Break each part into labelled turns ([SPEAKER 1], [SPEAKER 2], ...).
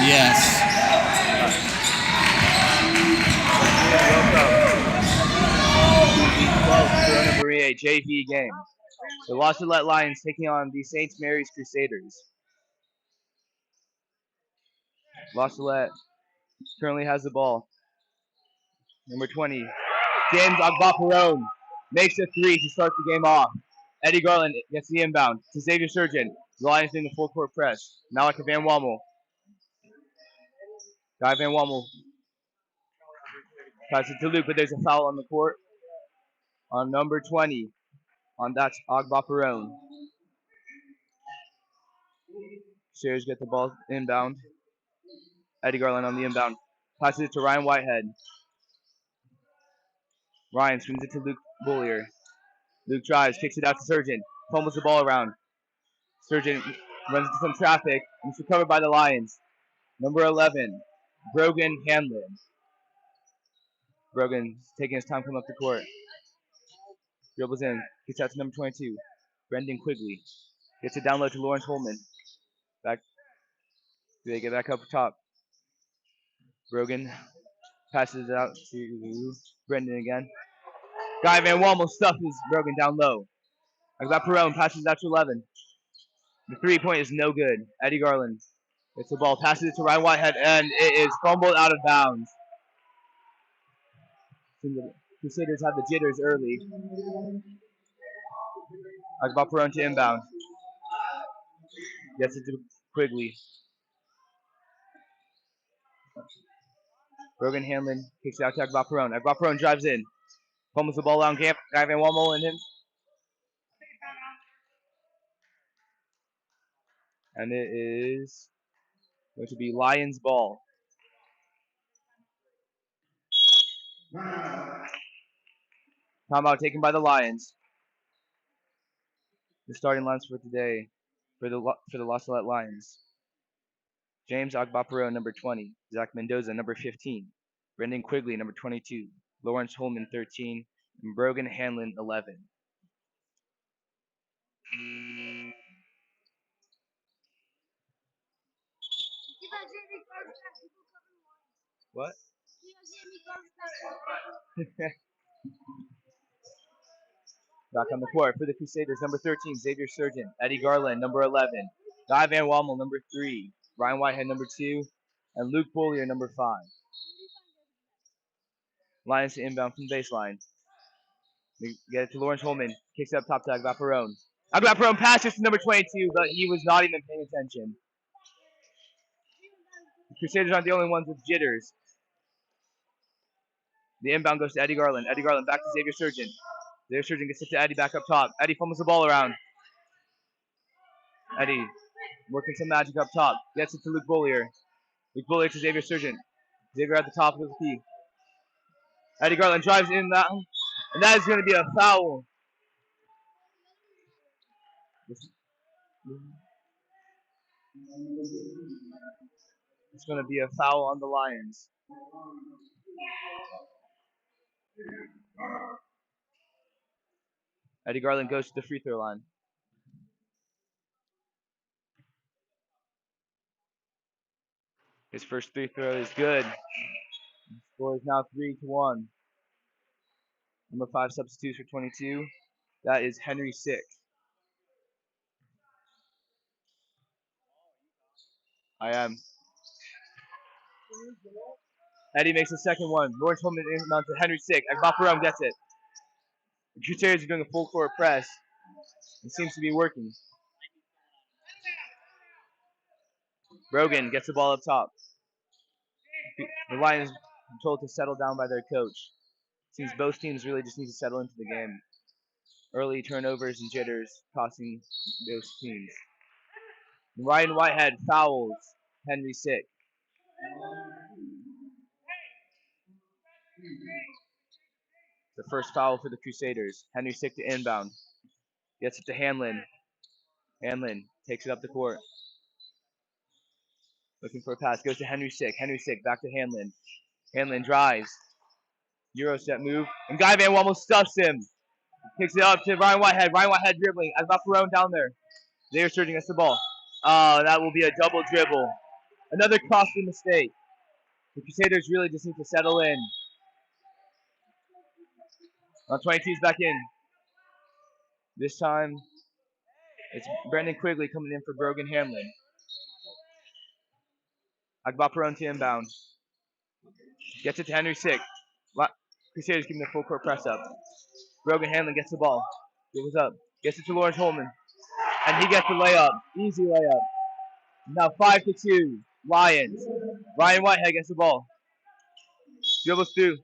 [SPEAKER 1] Yes.
[SPEAKER 2] Welcome to the 12th Corona Maria JV game. The Salette Lions taking on the St. Mary's Crusaders. Salette currently has the ball. Number 20, James Agbaperone makes a three to start the game off. Eddie Garland gets the inbound to Xavier Surgeon. The Lions doing the full court press. Malika Van Wammel. Guy Van Wammel passes it to Luke, but there's a foul on the court on number 20. On that's Agbaperone. Shears get the ball inbound. Eddie Garland on the inbound. Passes it to Ryan Whitehead. Ryan swings it to Luke Bullier. Luke drives, kicks it out to Surgeon. Fumbles the ball around. Surgeon runs into some traffic and is recovered by the Lions. Number 11, Brogan Hanlon. Brogan taking his time coming up the court. Dribbles in, gets out to number 22, Brendan Quigley. Gets it down low to Lawrence Holman. Back. Do they get back up top? Brogan passes it out to Brendan again. Guy Van Wammel stuffs Brogan down low. Agbaperone passes it out to 11. The 3-point is no good. Eddie Garland gets the ball, passes it to Ryan Whitehead, and it is fumbled out of bounds. The Crusaders have the jitters early. Agbaperone to inbound. Gets it to Quigley. Brogan Hanlon kicks it out to Agbaperone. Agbaperone drives in. Fumbles the ball down. Guy Van Wammel and him. And it is going to be Lions ball. Timeout taken by the Lions. The starting lines for today for the Salette Lions. James Agbaperone, number 20. Zach Mendoza, number 15. Brendan Quigley, number 22. Lawrence Holman, 13. And Brogan Hanlon, 11. What? Back on the court for the Crusaders, number 13, Xavier Surgeon. Eddie Garland, number 11. Guy Van Wammel, number 3. Ryan Whitehead, number 2. And Luke Bullier, number 5. Lions to inbound from the baseline. We get it to Lawrence Holman. Kicks it up top to Agbaperone. Agbaperone passes to number 22, but he was not even paying attention. The Crusaders aren't the only ones with jitters. The inbound goes to Eddie Garland. Eddie Garland back to Xavier Surgeon. Xavier Surgeon gets it to Eddie back up top. Eddie fumbles the ball around. Eddie working some magic up top. Gets it to Luke Bullier. Luke Bullier to Xavier Surgeon. Xavier at the top of the key. Eddie Garland drives in that, and that is going to be a foul. It's going to be a foul on the Lions. Eddie Garland goes to the free throw line. His first free throw is good. The score is now 3-1. Number 5 substitutes for 22. That is Henry Sick. I am. Eddie makes the second one. Lawrence Holman inbound to Henry Sick. Agbaperone gets it. The Crusaders are doing a full court press. It seems to be working. Brogan gets the ball up top. The Lions are told to settle down by their coach. Seems both teams really just need to settle into the game. Early turnovers and jitters costing those teams. Ryan Whitehead fouls Henry Sick. The first foul for the Crusaders. Henry Sick to inbound. Gets it to Hanlon. Hanlon takes it up the court. Looking for a pass. Goes to Henry Sick. Henry Sick back to Hanlon. Hanlon drives. Euro step move. And Guy Van Wammel stuffs him. Picks it up to Ryan Whitehead. Ryan Whitehead dribbling. Agbaperone down there. They're surging against the ball. Oh, that will be a double dribble. Another costly mistake. The Crusaders really just need to settle in. Now 22's back in. This time, it's Brandon Quigley coming in for Brogan Hamlin. Agbaperon to inbound. Gets it to Henry Sick. Crusaders giving the full court press up. Brogan Hamlin gets the ball. Dribbles up. Gets it to Lawrence Holman. And he gets the layup. Easy layup. Now 5-2. Lions. Ryan Whitehead gets the ball. Dribbles through.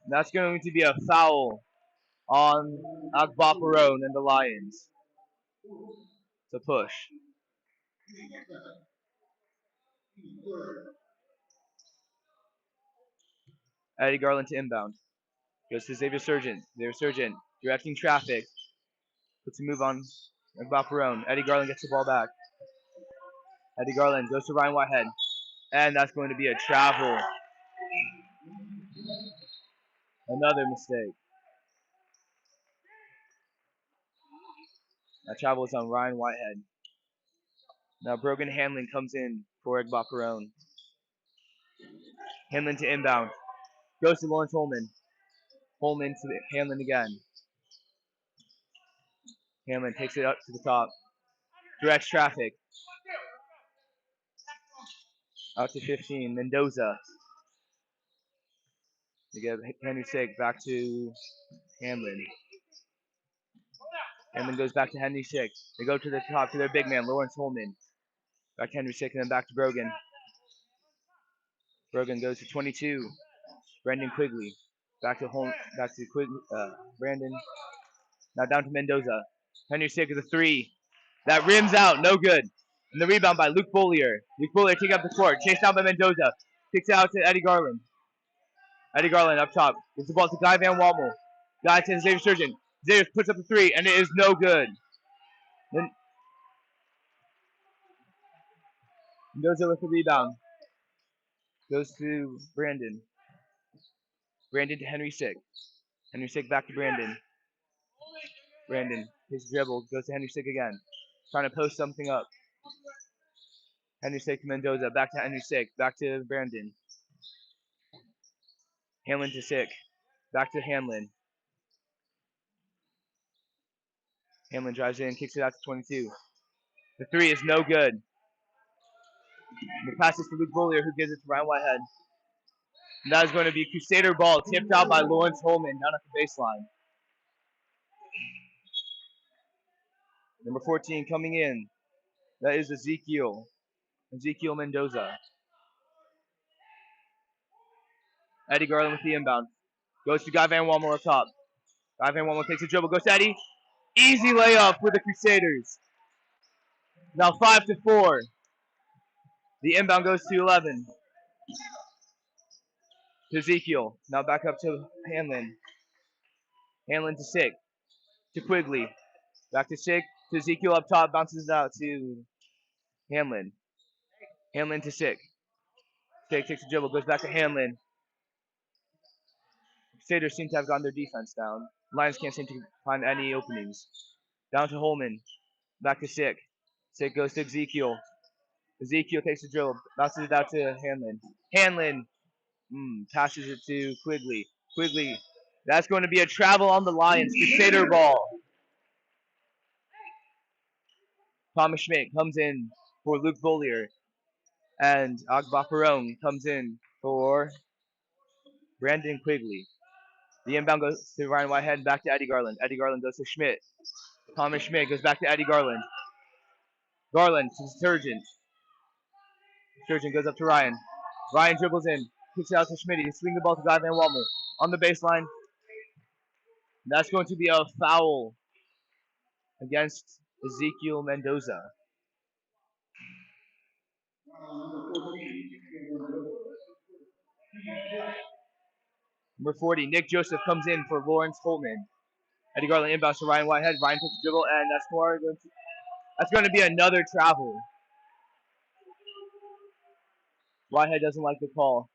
[SPEAKER 2] That's going to be a foul on Agbaperon and the Lions. It's a push. Eddie Garland to inbound. Goes to Xavier Surgeon. Xavier Surgeon directing traffic. Puts a move on Agbaperon. Eddie Garland gets the ball back. Eddie Garland goes to Ryan Whitehead. And that's going to be a travel. Another mistake. That travel is on Ryan Whitehead. Now Brogan Hamlin comes in for Agbaperon. Hamlin to inbound. Goes to Lawrence Holman. Holman to Hamlin again. Hamlin takes it up to the top. Directs traffic. Out to 15. Mendoza. They get Henry Sick back to Hamlin. Hamlin goes back to Henry Sick. They go to the top to their big man, Lawrence Holman. Back to Henry Sick and then back to Brogan. Brogan goes to 22. Brandon Quigley. Back to Brandon. Now down to Mendoza. Henry Sick with a three. That rims out. No good. And the rebound by Luke Bollier. Luke Bollier taking up the court. Chased down by Mendoza. Kicks it out to Eddie Garland. Eddie Garland up top. Gives the ball to Guy Van Wammel. Guy to Xavier Surgeon. Xavier puts up the three, and it is no good. Then Mendoza with the rebound. Goes to Brandon. Brandon to Henry Sick. Henry Sick back to Brandon. Brandon, his dribble, goes to Henry Sick again. Trying to post something up. Henry Sick to Mendoza. Back to Henry Sick. Back to Brandon. Hamlin to Sick. Back to Hamlin. Hamlin drives in, kicks it out to 22. The three is no good. The pass is to Luke Bollier, who gives it to Ryan Whitehead. And that is going to be Crusader ball, tipped out by Lawrence Holman down at the baseline. Number 14 coming in. That is Ezekiel Mendoza. Eddie Garland with the inbound. Goes to Guy Van Wammel up top. Guy Van Wammel takes a dribble, goes to Eddie. Easy layup for the Crusaders. Now 5-4. The inbound goes to 11. To Ezekiel. Now back up to Hamlin. Hamlin to Sick. To Quigley. Back to Sick. To Ezekiel up top. Bounces it out to Hamlin. Hamlin to Sick. Sick takes a dribble. Goes back to Hamlin. Crusaders seem to have gotten their defense down. Lions can't seem to find any openings. Down to Holman. Back to Sick. Sick goes to Ezekiel. Ezekiel takes the dribble. Bounces it out to Hamlin. Hamlin passes it to Quigley. Quigley. That's going to be a travel on the Lions. Crusader ball. Thomas Schmidt comes in for Luke Bollier. And Agbaperon comes in for Brandon Quigley. The inbound goes to Ryan Whitehead, back to Eddie Garland. Eddie Garland goes to Schmidt. Thomas Schmidt goes back to Eddie Garland. Garland to Surgeon. Surgeon goes up to Ryan. Ryan dribbles in, kicks it out to Schmidt. He's swinging the ball to Guy Van Wammel. On the baseline. That's going to be a foul against Ezekiel Mendoza. Number 40, Nick Joseph comes in for Lawrence Holman. Eddie Garland inbounds to Ryan Whitehead. Ryan takes the dribble, and that's going to be another travel. Whitehead doesn't like the call.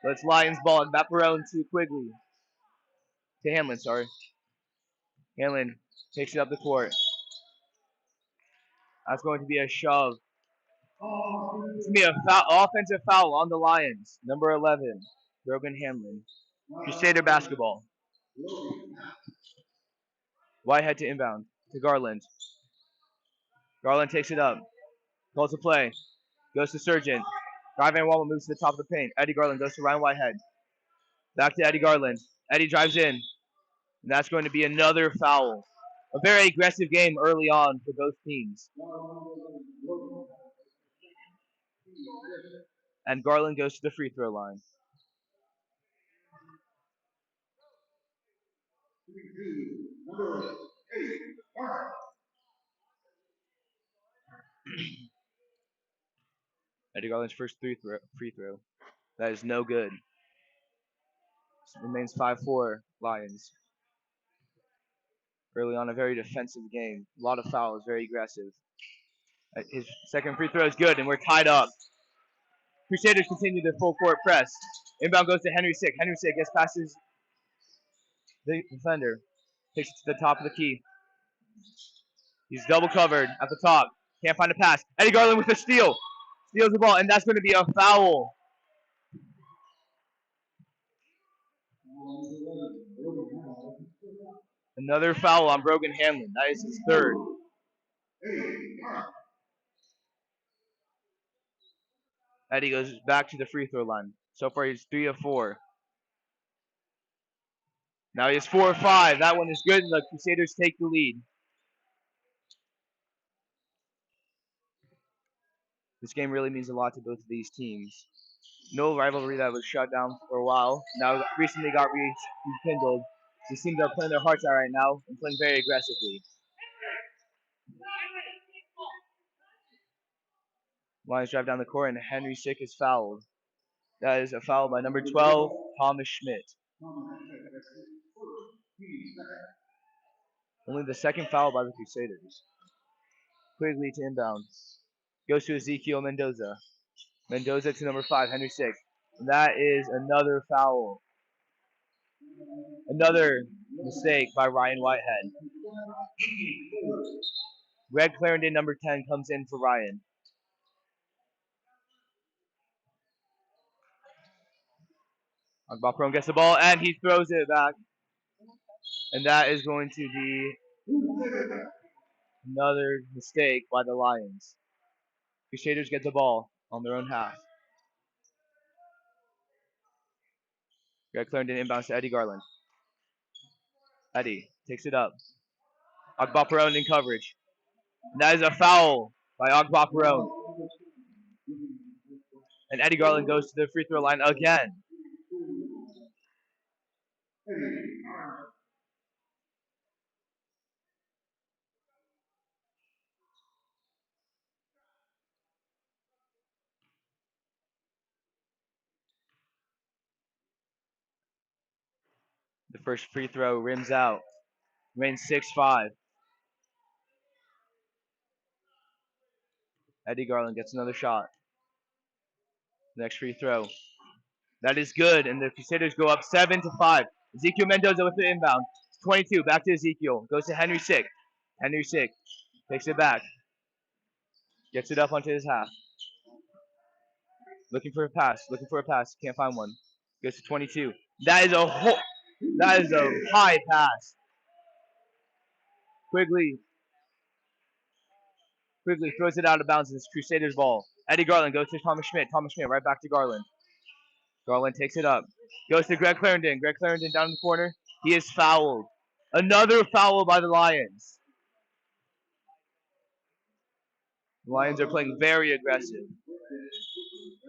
[SPEAKER 2] But it's Lions ball. Agbaperon to Quigley. To Hamlin, sorry. Hamlin takes it up the court. That's going to be a shove It's going to be an offensive foul on the Lions. Number 11, Brogan Hamlin. Crusader basketball. Whitehead to inbound to Garland. Garland takes it up. Calls a play. Goes to Surgeon. Guy Van Wallman moves to the top of the paint. Eddie Garland goes to Ryan Whitehead. Back to Eddie Garland. Eddie drives in. And that's going to be another foul. A very aggressive game early on for both teams. And Garland goes to the free throw line. Eddie Garland's first free throw. That is no good. Remains 5-4 Lions. Early on, a very defensive game. A lot of fouls, very aggressive. His second free throw is good, and we're tied up. Crusaders continue the full court press. Inbound goes to Henry Sick. Henry Sick gets passes the defender. Takes it to the top of the key. He's double covered at the top. Can't find a pass. Eddie Garland with a steal. Steals the ball, and that's going to be a foul. Another foul on Brogan Hamlin. That is his third. Eddie goes back to the free throw line. So far, he's 3 of 4. Now he has 4 of 5. That one is good, and the Crusaders take the lead. This game really means a lot to both of these teams. No rivalry that was shut down for a while. Now recently got rekindled. These teams are playing their hearts out right now and playing very aggressively. Lions drive down the court, and Henry Sick is fouled. That is a foul by number 12, Thomas Schmidt. Only the second foul by the Crusaders. Quigley to inbound. Goes to Ezekiel Mendoza. Mendoza to number 5, Henry Sick. And that is another foul. Another mistake by Ryan Whitehead. Greg Clarendon, number 10, comes in for Ryan. Agbaperon gets the ball, and he throws it back. And that is going to be another mistake by the Lions. Crusaders get the ball on their own half. Greg Clarendon inbounds to Eddie Garland. Eddie takes it up. Agbaperon in coverage. And that is a foul by Agbaperon. And Eddie Garland goes to the free throw line again. The first free throw rims out. Remains 6-5. Eddie Garland gets another shot. Next free throw. That is good, and the Crusaders go up 7-5. Ezekiel Mendoza with the inbound. 22, back to Ezekiel. Goes to Henry Sick. Henry Sick takes it back. Gets it up onto his half. Looking for a pass. Can't find one. Goes to 22. That is a high pass. Quigley throws it out of bounds. It's Crusaders ball. Eddie Garland goes to Thomas Schmidt. Thomas Schmidt right back to Garland. Garland takes it up. Goes to Greg Clarendon. Greg Clarendon down in the corner. He is fouled. Another foul by the Lions. The Lions are playing very aggressive,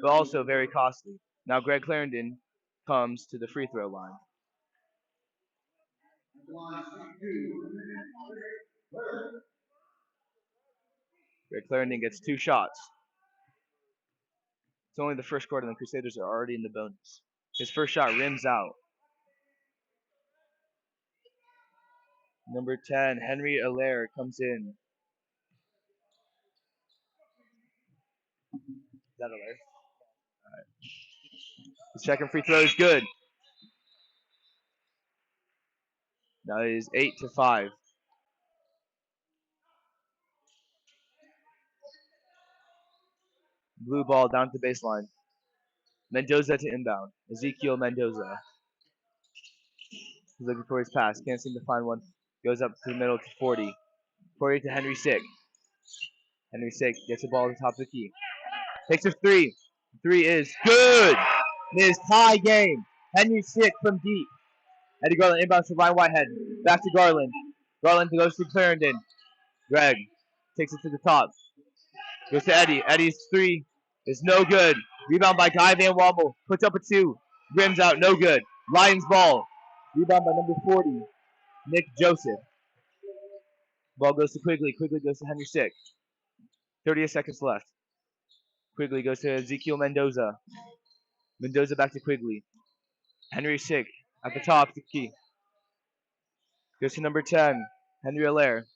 [SPEAKER 2] but also very costly. Now Greg Clarendon comes to the free throw line. Greg Clarendon gets 2 shots. It's only the first quarter, and the Crusaders are already in the bonus. His first shot rims out. Number 10, Henry Allaire comes in. Is that Allaire? All right. The second free throw is good. Now it is 8-5. Blue ball down to the baseline. Mendoza to inbound. Ezekiel Mendoza. He's looking for his pass. Can't seem to find one. Goes up to the middle to 40. 40 to Henry Sick. Henry Sick gets the ball at the top of the key. Takes a three. Three is good. It is tie game. Henry Sick from deep. Eddie Garland inbounds to Ryan Whitehead. Back to Garland. Garland goes to Clarendon. Greg takes it to the top. Goes to Eddie. Eddie's three is no good. Rebound by Guy Van Wommel. Puts up a two. Rims out. No good. Lions ball. Rebound by number 40. Nick Joseph. Ball goes to Quigley. Quigley goes to Henry Sick. 30 seconds left. Quigley goes to Ezekiel Mendoza. Mendoza back to Quigley. Henry Sick at the top, the key. Goes to number 10, Henry Allaire.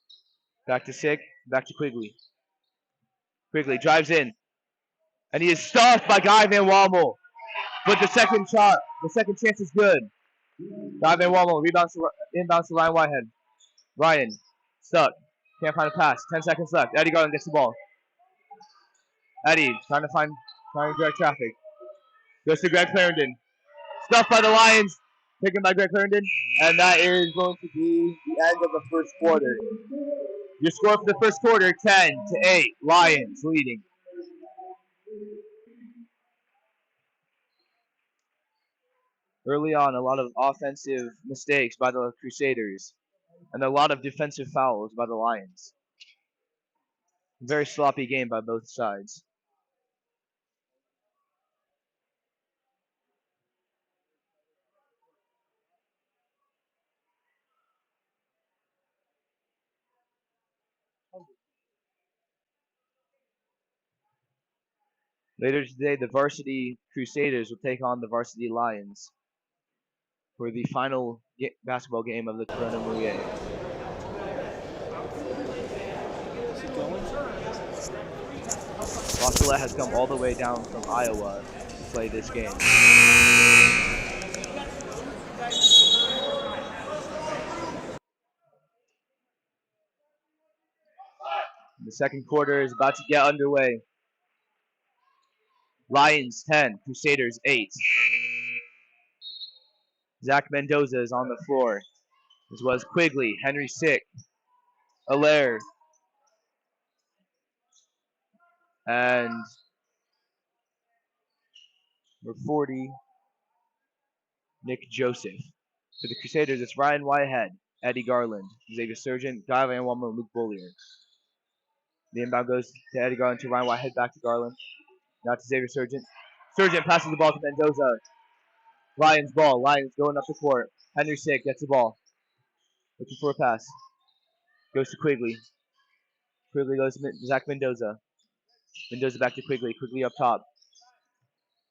[SPEAKER 2] Back to Sick, back to Quigley. Quigley drives in. And he is stuffed by Guy Van Wommel. But the second chance is good. Guy Van Wommel inbounds to Ryan Whitehead. Ryan, stuck. Can't find a pass. 10 seconds left. Eddie Garland gets the ball. Eddie trying to direct traffic. Goes to Greg Clarendon. Stuffed by the Lions. Taken by Greg Clarendon. And that is going to be the end of the first quarter. Your score for the first quarter, 10-8. Lions leading. Early on, a lot of offensive mistakes by the Crusaders. And a lot of defensive fouls by the Lions. Very sloppy game by both sides. Later today, the varsity Crusaders will take on the varsity Lions for the final basketball game of the Corona Mouillet. Salette has come all the way down from Iowa to play this game. The second quarter is about to get underway. Lions 10, Crusaders 8. Zach Mendoza is on the floor, as well as Quigley, Henry Sick, Allaire, and number 40, Nick Joseph. For the Crusaders, it's Ryan Whitehead, Eddie Garland, Xavier Surgeon, Guy Van Wommel, and Luke Bollier. The inbound goes to Eddie Garland, to Ryan Whitehead, back to Garland. Now to Xavier Surgeon. Surgeon passes the ball to Mendoza. Lions ball. Lions going up the court. Henry Sick gets the ball. Looking for a pass. Goes to Quigley. Quigley goes to Zach Mendoza. Mendoza back to Quigley. Quigley up top.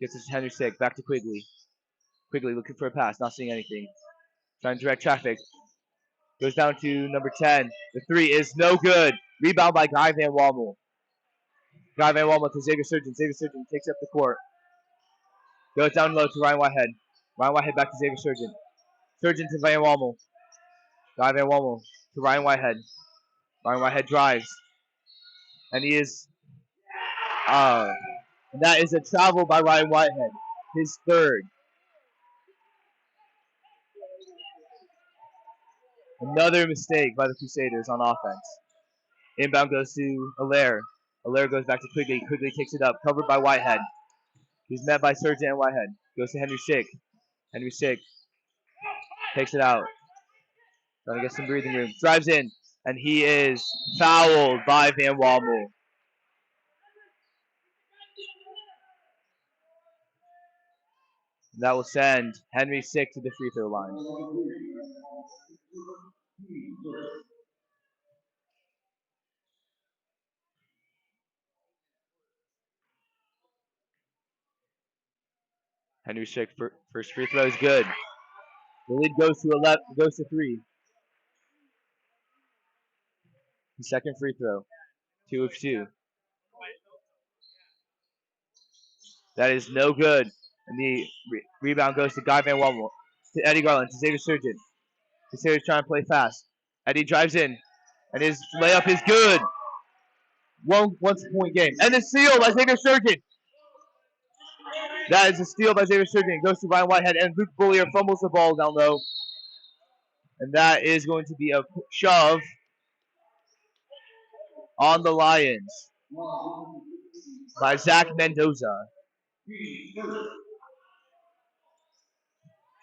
[SPEAKER 2] Gets it to Henry Sick. Back to Quigley. Quigley looking for a pass. Not seeing anything. Trying to direct traffic. Goes down to number 10. The three is no good. Rebound by Guy Van Wommel. Guy Van Wommel to Xavier Surgeon. Xavier Surgeon takes up the court. Goes down low to Ryan Whitehead. Ryan Whitehead back to Xavier Surgeon. Surgeon to Van Wommel. Guy Van Wommel to Ryan Whitehead. Ryan Whitehead drives. And he is... that is a travel by Ryan Whitehead. His third. Another mistake by the Crusaders on offense. Inbound goes to Allaire. Allaire goes back to Quigley. Quigley takes it up. Covered by Whitehead. He's met by Surgeon and Whitehead. Goes to Henry Sick. Henry Sick takes it out. Trying to get some breathing room. Drives in. And he is fouled by Van Wommel. That will send Henry Sick to the free throw line. Henry Sick first free throw is good. The lead goes to 3. The second free throw. 2 of 2. That is no good. And the rebound goes to Guy Van Wommel. To Eddie Garland. To Xavier Surgeon. Xavier's trying to play fast. Eddie drives in. And his layup is good. One point game. And the steal by Xavier Surgeon. That is a steal by Xavier Surgeon. Goes to Ryan Whitehead, and Luke Bullier fumbles the ball down low. And that is going to be a shove on the Lions by Zach Mendoza.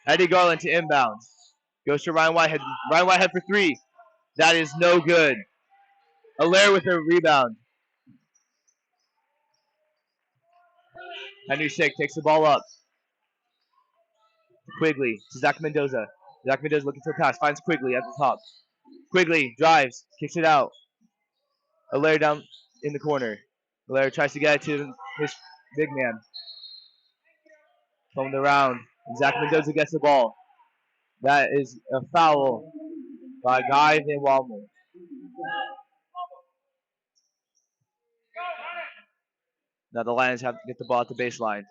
[SPEAKER 2] Eddie Garland to inbound. Goes to Ryan Whitehead. Ryan Whitehead for three. That is no good. Allaire with a rebound. Henry Sick takes the ball up. Quigley to Zach Mendoza. Zach Mendoza looking for a pass. Finds Quigley at the top. Quigley drives. Kicks it out. Allaire down in the corner. Allaire tries to get it to his big man. Coming around. Zach Mendoza gets the ball. That is a foul by Guy Van Walmer. Now the Lions have to get the ball at the baseline.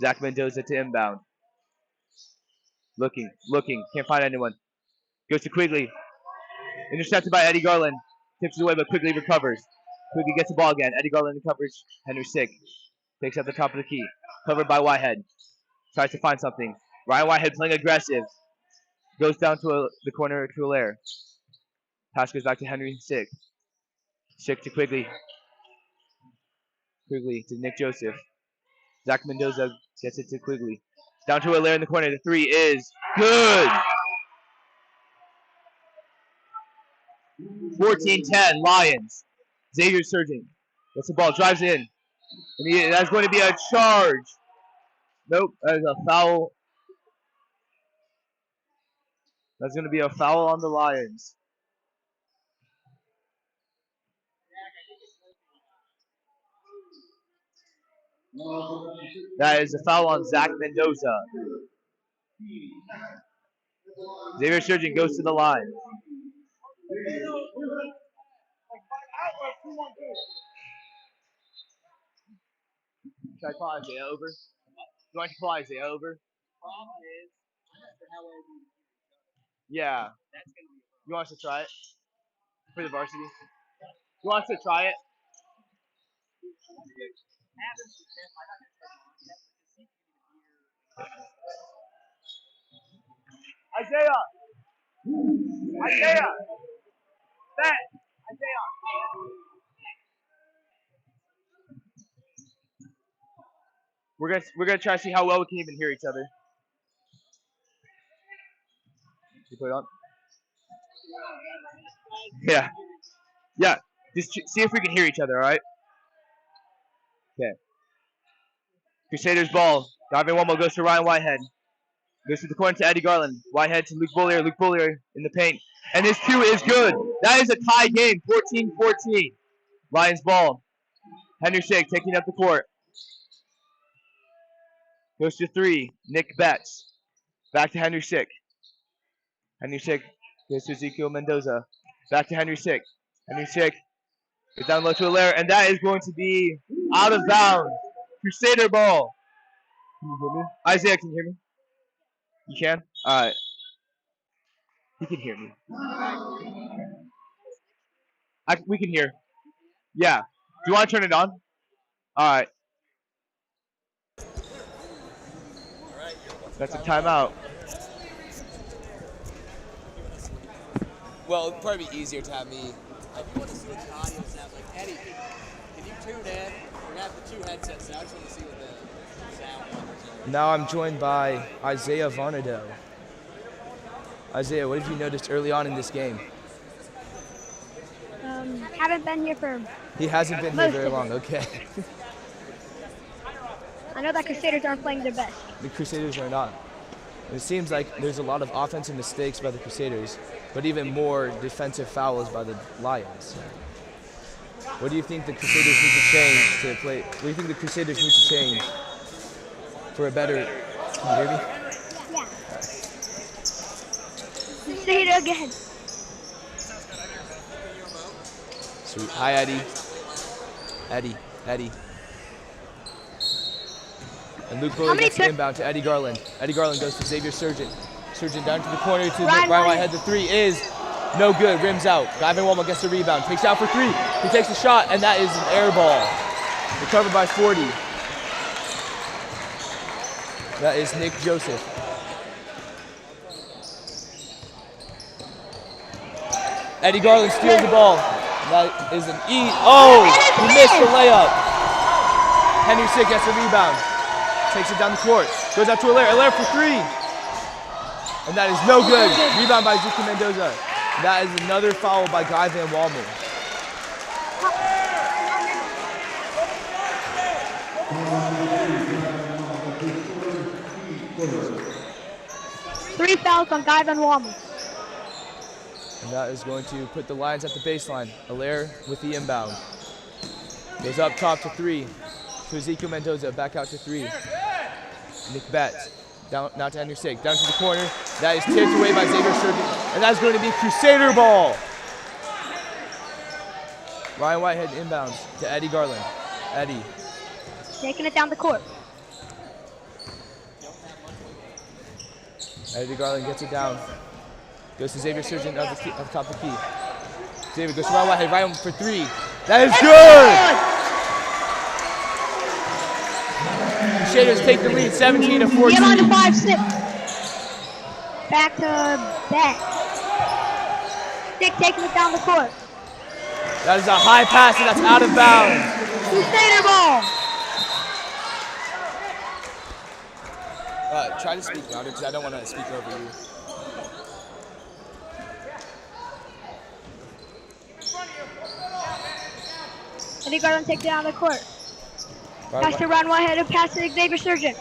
[SPEAKER 2] Zach Mendoza to inbound. Looking. Can't find anyone. Goes to Quigley. Intercepted by Eddie Garland. Tips it away, but Quigley recovers. Quigley gets the ball again. Eddie Garland recovers. Henry Sick takes at the top of the key. Covered by Whitehead. Tries to find something. Ryan Whitehead playing aggressive. Goes down to the corner to Allaire. Pass goes back to Henry Sick. Sick to Quigley. Quigley to Nick Joseph. Zach Mendoza gets it to Quigley. Down to Allaire in the corner. The three is good. 14-10 Lions. Xavier Surgeon gets the ball, drives in. And that's going to be a charge. Nope, that is a foul. That's going to be a foul on the Lions. That is a foul on Zach Mendoza. Xavier Surgeon goes to the line. Should I call Isaiah over? Do I call Isaiah over? Yeah. You want us to try it? For the varsity? You want us to try it? Isaiah! Bet! Isaiah! We're gonna try to see how well we can even hear each other. You put it on? Yeah. Yeah. Just see if we can hear each other, alright? Okay. Crusaders ball. Davin Womo goes to Ryan Whitehead. Goes to the corner to Eddie Garland. Whitehead to Luke Bullier. Luke Bullier in the paint. And this two is good. That is a tie game. 14-14. Lions ball. Henry Sick taking up the court. Goes to three. Nick Betts. Back to Henry Sick. Henry Sick goes to Ezekiel Mendoza. Back to Henry Sick. Henry Sick gets down low to Allaire. And that is going to be out of bounds. Crusader ball. Can you hear me? Isaiah, can you hear me? You can? Alright. He can hear me. We can hear. Yeah. Do you want to turn it on? Alright. That's a timeout.
[SPEAKER 1] Well, it'd probably be easier to have me. If you want to see what the audio sounds like, Eddie, can you tune in? We're going to have the two headsets now. I just want to see what the sound is.
[SPEAKER 3] Now I'm joined by Isaiah Varnado. Isaiah, what have you noticed early on in this game?
[SPEAKER 4] Haven't been here for.
[SPEAKER 3] He hasn't been here very long, okay.
[SPEAKER 4] I know that Crusaders aren't playing their best.
[SPEAKER 3] The Crusaders are not. It seems like there's a lot of offensive mistakes by the Crusaders, but even more defensive fouls by the Lions. What do you think the Crusaders need to change to play? What do you think the Crusaders need to change for a better? Can you hear me?
[SPEAKER 4] Yeah. Say it again.
[SPEAKER 3] Sweet. Hi, Eddie. Eddie. And Luke Bullier gets the inbound to Eddie Garland. Eddie Garland goes to Xavier Surgeon. Surgeon down to the corner to Ryan Whitehead. The three is No good, rims out. Guy Van Walmart gets the rebound, takes out for 3. He takes the shot, and that is an air ball. Recovered by 40. That is Nick Joseph. Eddie Garland steals the ball. That is an Oh, he missed the layup. Henry Sick gets the rebound. Takes it down the court. Goes out to Alaire. Alaire for 3. And that is no good. Rebound by Ezekiel Mendoza. That is another foul by Guy Van Walmart.
[SPEAKER 4] Three fouls on Guy Van Walmart.
[SPEAKER 3] And that is going to put the Lions at the baseline. Alaire with the inbound. Goes up top to 3. To Ezekiel Mendoza, back out to 3. Nick Betts, down now to Henry Sick, down to the corner. That is tipped away by Xavier Sturgeon, and that's going to be Crusader ball. Ryan Whitehead inbounds to Eddie Garland. Eddie.
[SPEAKER 4] Taking it down the court.
[SPEAKER 3] Eddie Garland gets it down. Goes to Xavier Sturgeon up the top of the key. Xavier goes to Ryan Whitehead, right for 3. That is good! Crusaders take the lead, 17-14.
[SPEAKER 4] Get on to 5-6. Back to back. Stick taking it down the court.
[SPEAKER 3] That is a high pass, and that's out of bounds.
[SPEAKER 4] Crusader ball.
[SPEAKER 3] Try to speak louder, because I don't want to speak over you.
[SPEAKER 4] Eddie Garland takes it down the court.
[SPEAKER 3] Right,
[SPEAKER 4] Pass to Ryan Whitehead and pass to Xavier Sturgeon.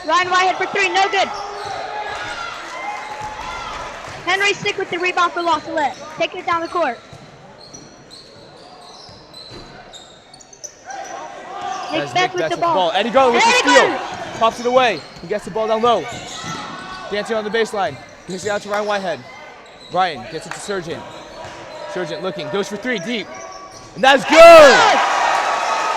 [SPEAKER 4] Ryan Whitehead for 3, no good. Henry Sick with the rebound for La Salette. Taking it down the court. Nick Betts with the ball.
[SPEAKER 3] Eddie Garland with the steal. Pops it away. He gets the ball down low. Dancing on the baseline. Gets it out to Ryan Whitehead. Ryan gets it to Sturgeon. Sturgeon looking, goes for 3 deep. And that's good!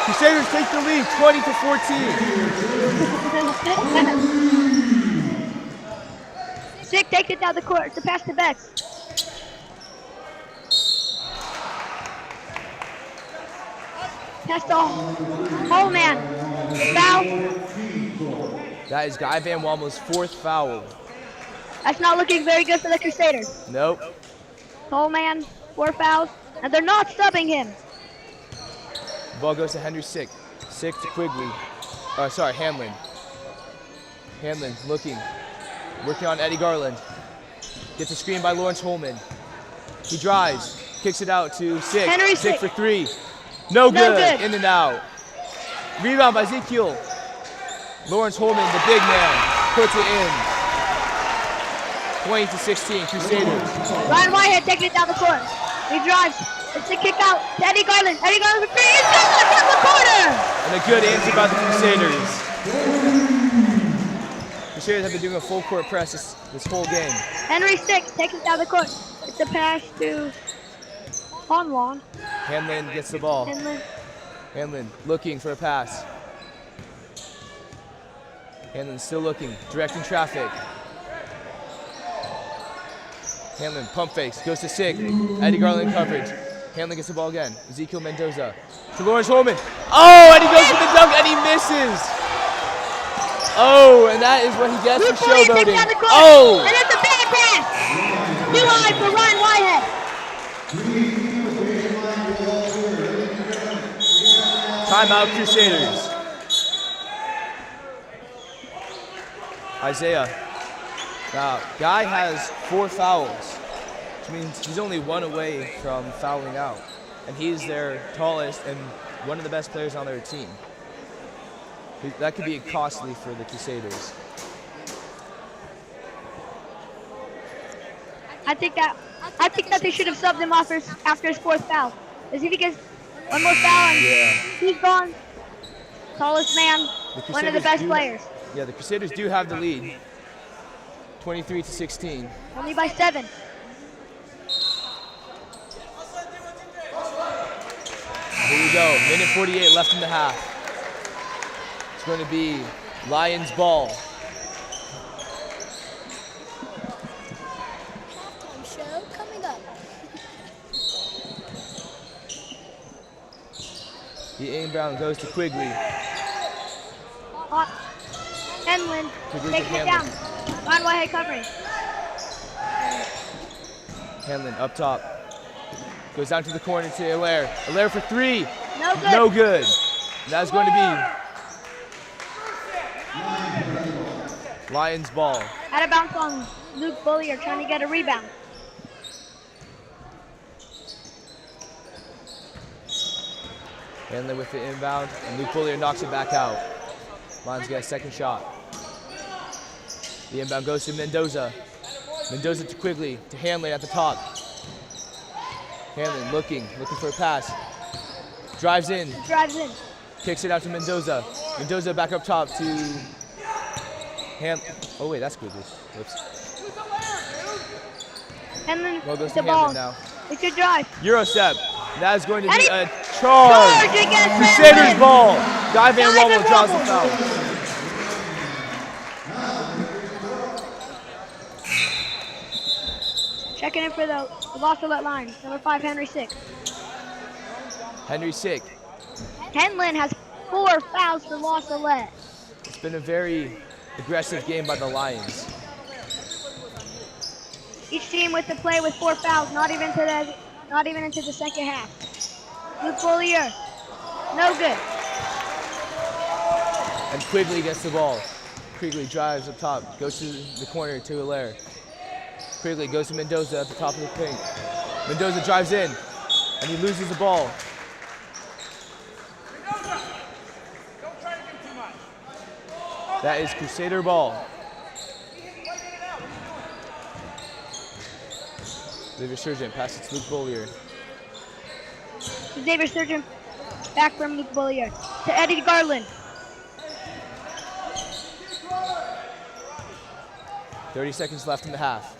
[SPEAKER 3] Crusaders take the lead, 20-14.
[SPEAKER 4] Sick takes it down the court to pass to Betts. Pass to Holman. Foul.
[SPEAKER 3] That is Guy Van Walmel's 4th foul.
[SPEAKER 4] That's not looking very good for the Crusaders.
[SPEAKER 3] Nope.
[SPEAKER 4] Holman, 4 fouls, and they're not subbing him.
[SPEAKER 3] The ball goes to Henry Sick. Sick to Quigley. Hanlon. Hanlon looking. Working on Eddie Garland. Gets a screen by Lawrence Holman. He drives. Kicks it out to Sick.
[SPEAKER 4] Henry
[SPEAKER 3] Sick
[SPEAKER 4] Sick
[SPEAKER 3] for 3. No good. In and out. Rebound by Ezekiel. Lawrence Holman, the big man, puts it in. 20-16, Crusaders.
[SPEAKER 4] Ryan Whitehead taking it down the court. He drives. It's a kick out to Eddie Garland. Eddie Garland for 3. He's got it from the corner.
[SPEAKER 3] And a good answer by the Crusaders. Crusaders have been doing a full court press this whole game.
[SPEAKER 4] Henry Sick takes it down the court. It's a pass to Hanlon.
[SPEAKER 3] Hanlon gets the ball.
[SPEAKER 4] Hanlon.
[SPEAKER 3] Hanlon looking for a pass. Hanlon still looking, directing traffic. Hanlon pump fakes, goes to Sick. Eddie Garland coverage. Hanlon gets the ball again. Ezekiel Mendoza to Lawrence Holman. Oh, and he goes for the dunk and he misses. Oh, and that is what he gets for showboating. Oh!
[SPEAKER 4] And it's a bad pass. New line for Ryan Whitehead.
[SPEAKER 3] Timeout, Crusaders. Isaiah. Now, Guy has 4 fouls, which means he's only 1 away from fouling out. And he's their tallest and one of the best players on their team. That could be costly for the Crusaders.
[SPEAKER 4] I think that they should have subbed him off after his 4th foul. Because if he gets 1 more foul and he's gone, tallest man, one of the best players.
[SPEAKER 3] Yeah, the Crusaders do have the lead, 23-16.
[SPEAKER 4] Only by 7.
[SPEAKER 3] Here we go, minute 48 left in the half. It's going to be Lions ball. The inbound goes to Quigley.
[SPEAKER 4] Henlin
[SPEAKER 3] Quigley
[SPEAKER 4] taking
[SPEAKER 3] to
[SPEAKER 4] it down.
[SPEAKER 3] Hanlon.
[SPEAKER 4] Ron Whitehead covering.
[SPEAKER 3] Hanlon up top. Goes down to the corner to Allaire. Allaire for three.
[SPEAKER 4] No good.
[SPEAKER 3] No good. That's going to be Lions ball.
[SPEAKER 4] Out of bounds on Luke Bullier trying to get a rebound.
[SPEAKER 3] Hanlon with the inbound, and Luke Bullier knocks it back out. Lions get a second shot. The inbound goes to Mendoza. Mendoza to Quigley, to Hanlon at the top. Hanlon looking for a pass. Drives in. Kicks it out to Mendoza. Mendoza back up top to Oh wait, that's Quigley. Whoops.
[SPEAKER 4] Hanlon
[SPEAKER 3] Well, goes
[SPEAKER 4] the
[SPEAKER 3] to
[SPEAKER 4] ball.
[SPEAKER 3] Hanlon now.
[SPEAKER 4] It's a drive.
[SPEAKER 3] Eurostep. That is going to be a charge.
[SPEAKER 4] Against
[SPEAKER 3] Crusaders
[SPEAKER 4] Hanlon.
[SPEAKER 3] ball. Guy Van
[SPEAKER 4] Guy Van
[SPEAKER 3] Wobble draws the
[SPEAKER 4] Wobble.
[SPEAKER 3] foul.
[SPEAKER 4] Checking in for the Salette line. Number 5, Henry Sick.
[SPEAKER 3] Henry Sick.
[SPEAKER 4] Henlon has 4 fouls for Salette.
[SPEAKER 3] It's been a very aggressive game by the Lions.
[SPEAKER 4] Each team with the play with 4 fouls, not even into the second half. Luke Bullier, no good.
[SPEAKER 3] And Quigley gets the ball. Quigley drives up top, goes to the corner to Allaire. Quigley goes to Mendoza at the top of the paint. Mendoza drives in, and he loses the ball. That is Crusader ball. Xavier Surgeon passes to Luke Bullier.
[SPEAKER 4] Xavier Surgeon back from Luke Bullier to Eddie Garland.
[SPEAKER 3] 30 seconds left in the half.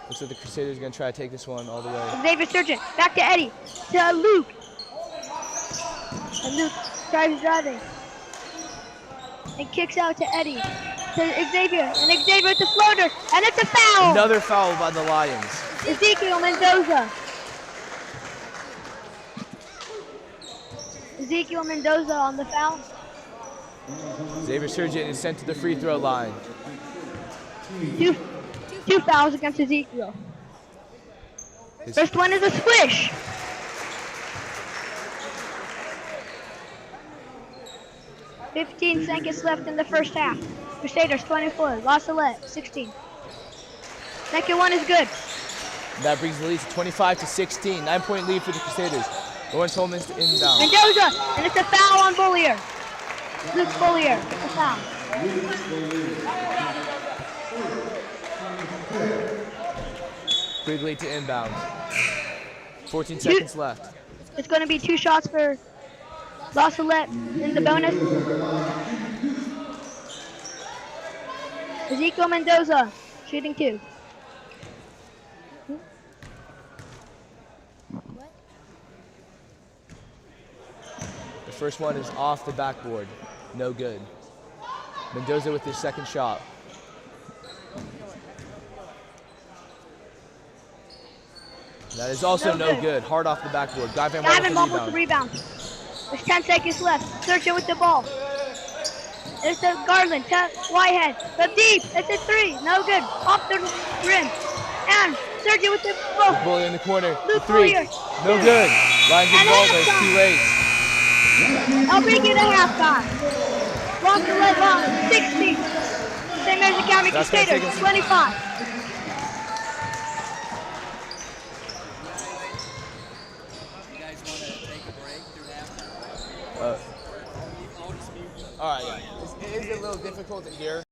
[SPEAKER 3] Looks like the Crusaders are going to try to take this one all the way.
[SPEAKER 4] Xavier Surgeon back to Eddie to Luke. And Luke tries driving and kicks out to Eddie to Xavier, and Xavier with the floater, and it's a foul.
[SPEAKER 3] Another foul by the Lions.
[SPEAKER 4] Ezekiel Mendoza. Ezekiel Mendoza on the foul.
[SPEAKER 3] Xavier Surgeon is sent to the free throw line.
[SPEAKER 4] Two fouls against Ezekiel. First one is a swish. "15 seconds left in the first half. Crusaders 24, Salette 16. Second one is good.
[SPEAKER 3] That brings the lead to 25-16. 9-point lead for the Crusaders. Lawrence Holman's inbound.
[SPEAKER 4] Mendoza, and it's a foul on Bullier. Luke Bullier, it's a foul.
[SPEAKER 3] Quigley to inbound. 14 seconds left.
[SPEAKER 4] It's going to be 2 shots for Salette in the bonus. Ezekiel Mendoza shooting 2.
[SPEAKER 3] The first one is off the backboard. No good. Mendoza with his second shot. That is also no good. Hard off the backboard. Guy Van Wobble with the rebound.
[SPEAKER 4] There's 10 seconds left. Searching with the ball. It's a Garland to Whitehead. The deep. It's a 3. No good. Off the rim. And Sergio with the ball.
[SPEAKER 3] Bullier in the corner.
[SPEAKER 4] Luke
[SPEAKER 3] 3.
[SPEAKER 4] Bullier.
[SPEAKER 3] No good. Lions
[SPEAKER 4] And
[SPEAKER 3] ball, but it's
[SPEAKER 4] halftime.
[SPEAKER 3] too late.
[SPEAKER 4] I'll bring you to halftime. Salette long 60. St. Mary's Academy
[SPEAKER 3] That's gonna
[SPEAKER 4] Crusaders
[SPEAKER 3] take us-
[SPEAKER 4] 25.
[SPEAKER 1] You guys want to take a break through halftime? I'll just mute.
[SPEAKER 3] All right. It is a little difficult to hear.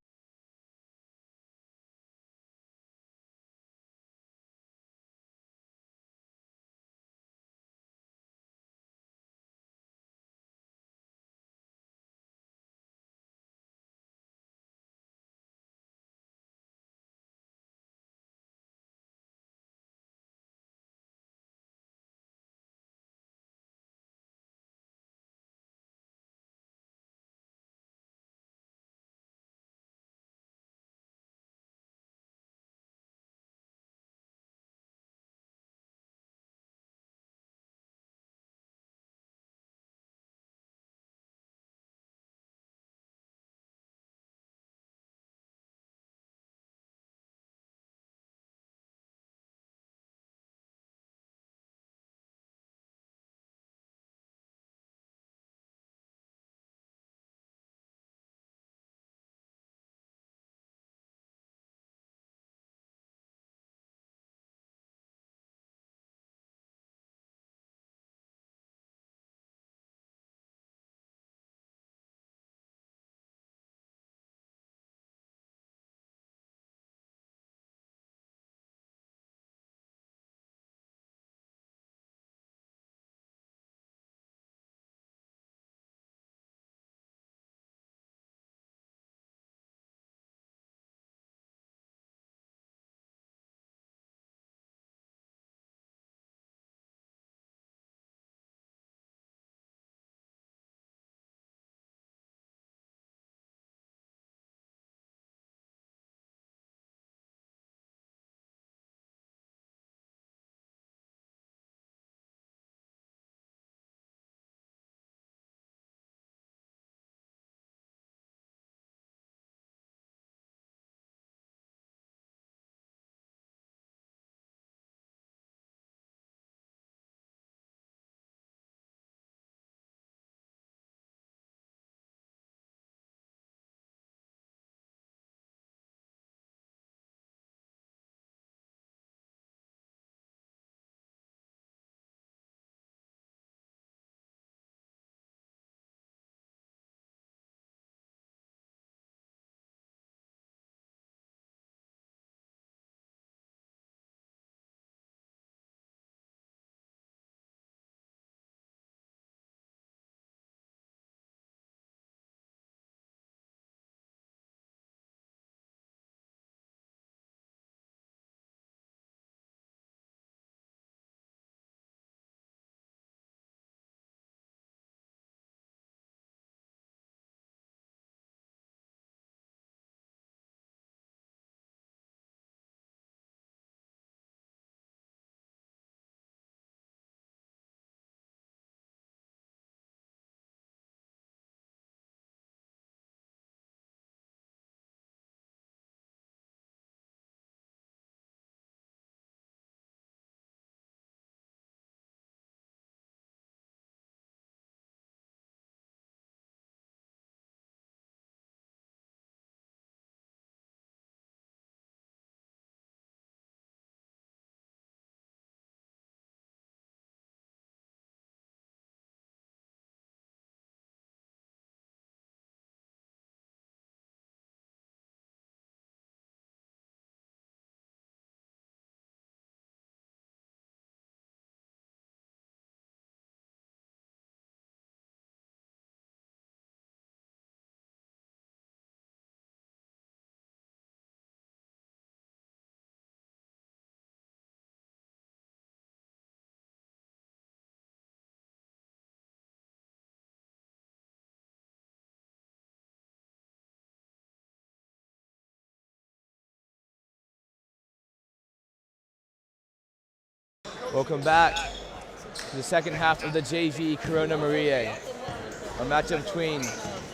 [SPEAKER 3] Welcome back to the second half of the JV Corona Maria, a matchup between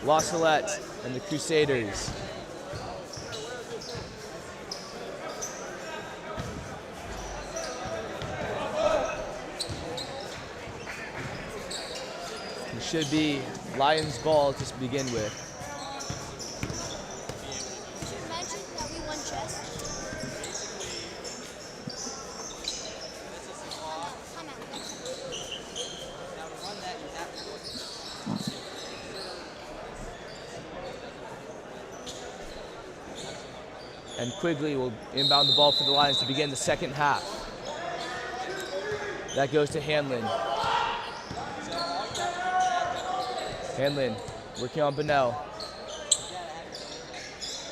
[SPEAKER 3] La Salette and the Crusaders. It should be Lions ball to begin with.
[SPEAKER 5] Did you mention that we won chess? Time out.
[SPEAKER 1] Now to run that, you have to
[SPEAKER 3] And Quigley will inbound the ball for the Lions to begin the second half. That goes to Hanlon. Hanlon working on Bunnell.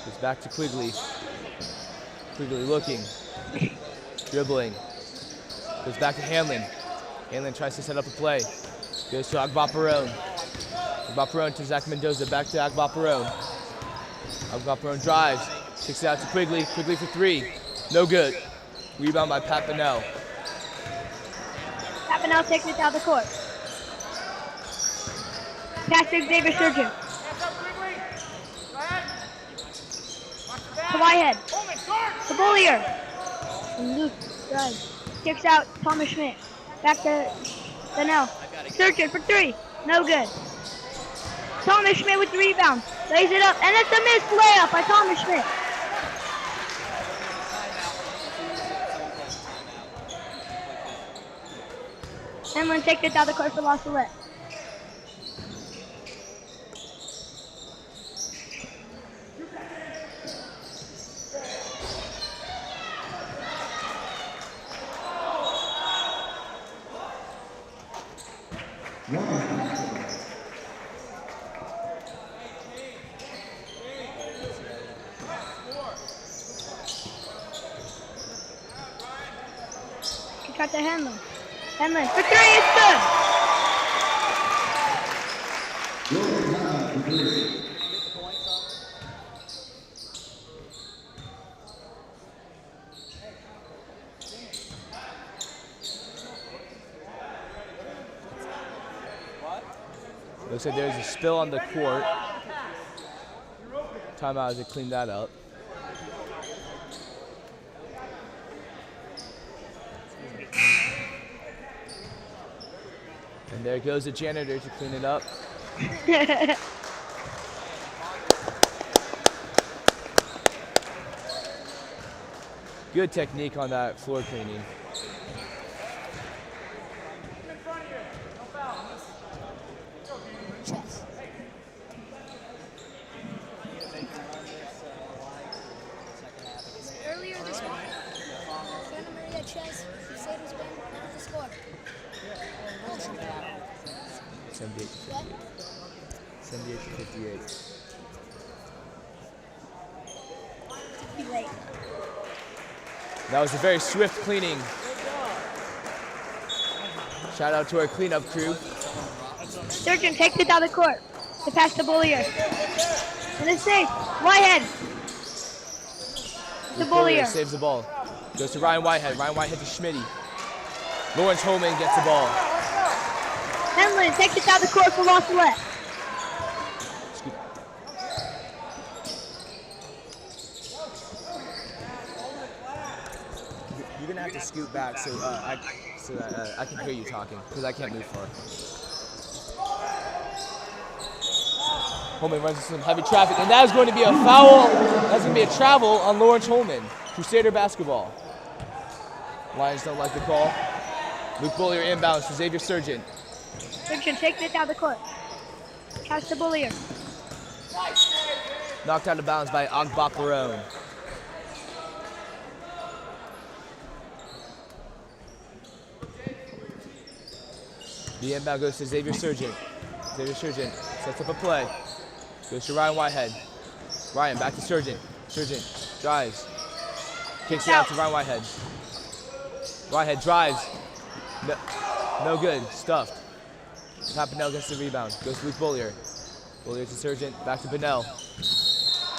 [SPEAKER 3] Goes back to Quigley. Quigley looking, dribbling. Goes back to Hanlon. Hanlon tries to set up a play. Goes to Agbaparone. Agbaparone to Zach Mendoza. Back to Agbaparone. Agbaparone drives. Kicks it out to Quigley. Quigley for three. No good. Rebound by Pat Bunnell.
[SPEAKER 4] Pat Bunnell takes it down the court. Pass to Xavier Surgeon. To Whitehead. To Bullier. And Luke drives. Kicks out Thomas Schmidt. Back to Bunnell. Surgeon for three. No good. Thomas Schmidt with the rebound. Lays it up. And it's a missed layup by Thomas Schmidt. Hanlon takes it down the court for La Salette. Kick out to Hanlon. Hanlon for three, it's good.
[SPEAKER 3] Looks like there's a spill on the court. Timeout to clean that up. And there goes the janitor to clean it up. Good technique on that floor cleaning.
[SPEAKER 5] Chess. Earlier this month, Santa Maria Chess Crusaders win. What was the score?
[SPEAKER 3] 78
[SPEAKER 5] What?
[SPEAKER 3] 78 to 58.
[SPEAKER 4] Too late.
[SPEAKER 3] That was a very swift cleaning. Shout out to our cleanup crew.
[SPEAKER 4] Surgeon takes it down the court to pass to Bullier. And it's safe. Whitehead. To Bullier.
[SPEAKER 3] Saves the ball. Goes to Ryan Whitehead. Ryan Whitehead to Schmitty. Lawrence Holman gets the ball.
[SPEAKER 4] Hanlon takes it down the court for La Salette.
[SPEAKER 3] You're gonna have to scoot back so that I can hear you talking because I can't move far. Holman runs into some heavy traffic, and that is going to be a foul. That's going to be a travel on Lawrence Holman. Crusader basketball. Lions don't like the call. Luke Bullier inbounds to Xavier Surgeon.
[SPEAKER 4] Surgeon takes it down the court. Pass to Bullier.
[SPEAKER 3] Knocked out of bounds by Agbaparone. The inbound goes to Xavier Surgeon. Xavier Surgeon sets up a play. Goes to Ryan Whitehead. Ryan back to Surgeon. Surgeon drives. Kicks it out to Ryan Whitehead. Whitehead drives. No good. Stuffed. Pat Bunnell gets the rebound. Goes to Luke Bullier. Bullier to Surgeon. Back to Bunnell.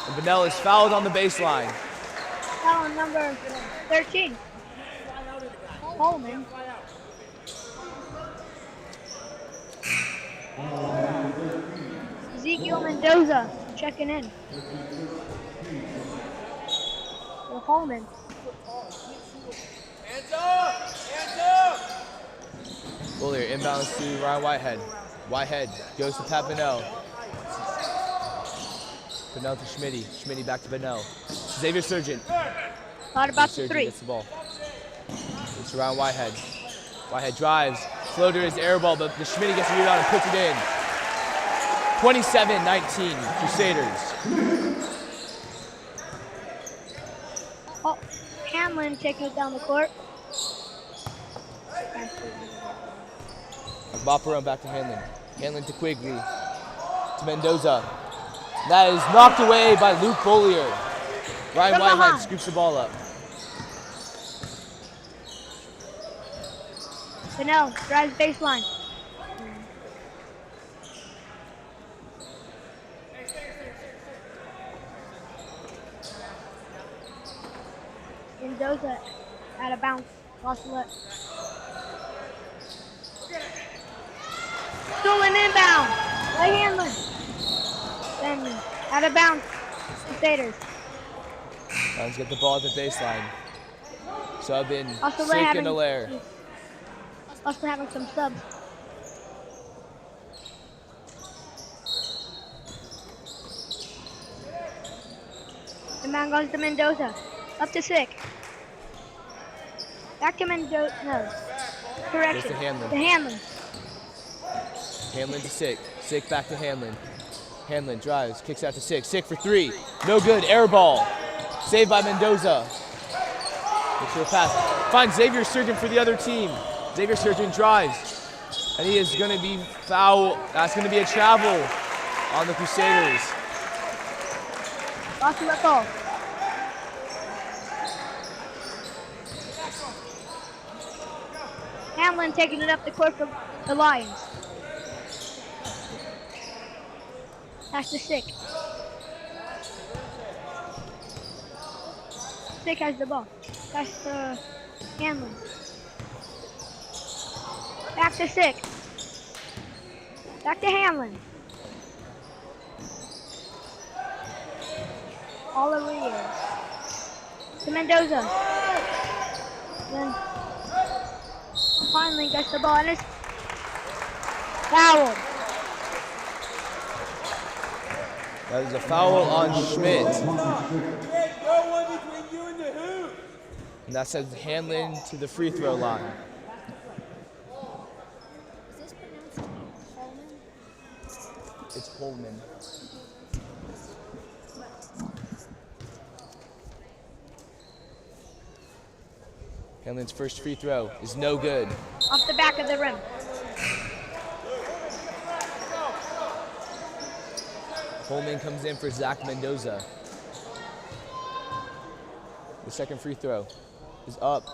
[SPEAKER 3] And Bunnell is fouled on the baseline.
[SPEAKER 4] Foul on number 13. Holman. Ezekiel Mendoza checking in. For Holman.
[SPEAKER 1] Hands up! Hands up!
[SPEAKER 3] Bullier inbounds to Ryan Whitehead. Whitehead goes to Pat Bennell. Bennell to Schmitty. Schmitty back to Bennell. Xavier Surgeon.
[SPEAKER 4] Thought about the
[SPEAKER 3] Surgeon
[SPEAKER 4] three.
[SPEAKER 3] gets the ball. It's around Whitehead. Whitehead drives. Floater is air ball, but the Schmitty gets the rebound and puts it in. 27-19, Crusaders.
[SPEAKER 4] Oh, Hamlin taking it down the court.
[SPEAKER 3] Bop around back to Hanlon. Hanlon to Quigley. To Mendoza. That is knocked away by Luke Bollier. Ryan
[SPEAKER 4] From
[SPEAKER 3] Whitehead
[SPEAKER 4] behind.
[SPEAKER 3] scoops the ball up.
[SPEAKER 4] Bennell drives baseline. Mendoza out of bounds. Lost the lip. Stolen inbound by Hanlon. Then out of bounds. Crusaders.
[SPEAKER 3] Lions get the ball at the baseline. Sub in
[SPEAKER 4] Also, we're
[SPEAKER 3] Sick
[SPEAKER 4] having,
[SPEAKER 3] and Allaire.
[SPEAKER 4] also having some subs. The man goes to Mendoza. Up to Sick. Back to Mendoza. No. Correction.
[SPEAKER 3] Goes to Hanlon.
[SPEAKER 4] To Hanlon.
[SPEAKER 3] Hanlon to Sick. Sick back to Hanlon. Hanlon drives, kicks out to Sick. Sick for three. No good. Air ball. Saved by Mendoza. Looks for a pass. Finds Xavier Surgeon for the other team. Xavier Surgeon drives. And he is going to be foul. That's going to be a travel on the Crusaders.
[SPEAKER 4] Lost the call. Hamlin taking it up the court for the Lions. Pass to Sick. Sick has the ball. Pass to Hamlin. Back to Sick. Back to Hamlin. All over here. To Mendoza. Then finally gets the ball and it's fouled.
[SPEAKER 3] That is a foul on Schmidt. And that sends Hanlon to the free throw line.
[SPEAKER 5] Is this pronounced Holman?
[SPEAKER 3] It's Pullman. Hanlon's first free throw is no good.
[SPEAKER 4] Off the back of the rim.
[SPEAKER 3] Pullman comes in for Zach Mendoza. The second free throw is up.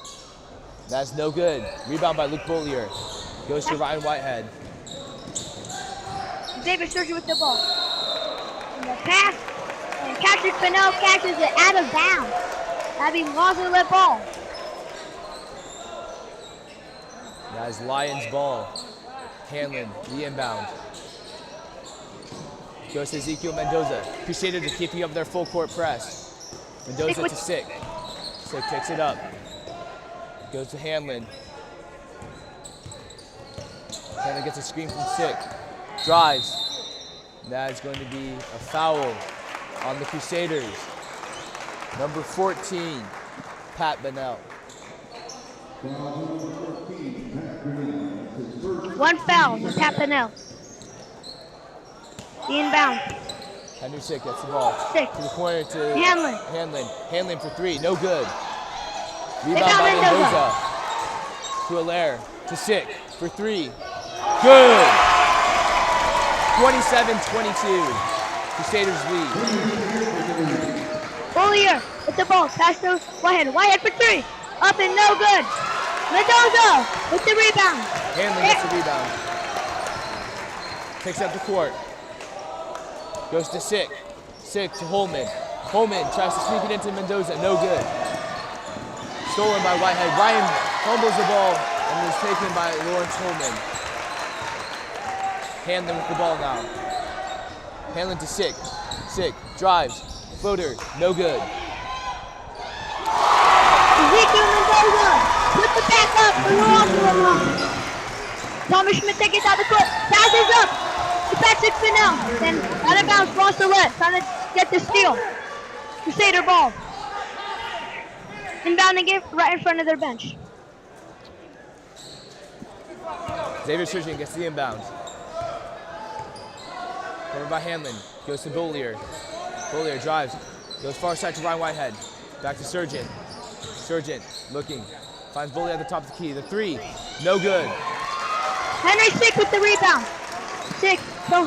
[SPEAKER 3] That's no good. Rebound by Luke Bollier. Goes to Ryan Whitehead.
[SPEAKER 4] Xavier Surgeon with the ball. And the pass. And Patrick Bennell catches it out of bounds. Having lost the ball.
[SPEAKER 3] That is Lions ball. Hanlon, the inbound. Goes to Ezekiel Mendoza. Crusaders are keeping up their full court press. Mendoza to Sick. Sick takes it up. Goes to Hanlon. Hanlon gets a screen from Sick. Drives. That is going to be a foul on the Crusaders. Number 14, Pat Bennell.
[SPEAKER 4] One foul for Pat Bennell. The inbound.
[SPEAKER 3] Henry Sick gets the ball.
[SPEAKER 4] Sick.
[SPEAKER 3] To the corner to
[SPEAKER 4] Hanlon.
[SPEAKER 3] Hanlon for three. No good.
[SPEAKER 4] They
[SPEAKER 3] Rebound
[SPEAKER 4] found
[SPEAKER 3] by
[SPEAKER 4] Mendoza.
[SPEAKER 3] Mendoza. To Allaire. To Sick for three. Good. 27-22. Crusaders lead.
[SPEAKER 4] Bollier with the ball. Pass to Whitehead. Whitehead for three. Up and no good. Mendoza with the rebound.
[SPEAKER 3] Hanlon gets the rebound. Takes up the court. Goes to Sick. Sick to Holman. Holman tries to sneak it into Mendoza. No good. Stolen by Whitehead. Ryan fumbles the ball and is taken by Lawrence Holman. Hanlon with the ball now. Hanlon to Sick. Sick drives, floater, no good.
[SPEAKER 4] Ezekiel Mendoza with the back up for the long line. Thomas Schmidt taking it down the court. Passes up to Patrick Fennell. Then out of bounds, lost Salette. Trying to get the steal. Crusader ball. Inbounding it right in front of their bench.
[SPEAKER 3] Xavier Surgeon gets the inbound. Covered by Hanlon. Goes to Bollier. Bollier drives. Goes far side to Ryan Whitehead. Back to Surgeon. Surgeon looking. Finds Bollier at the top of the key. The three. No good.
[SPEAKER 4] Henry Sick with the rebound. Sick. So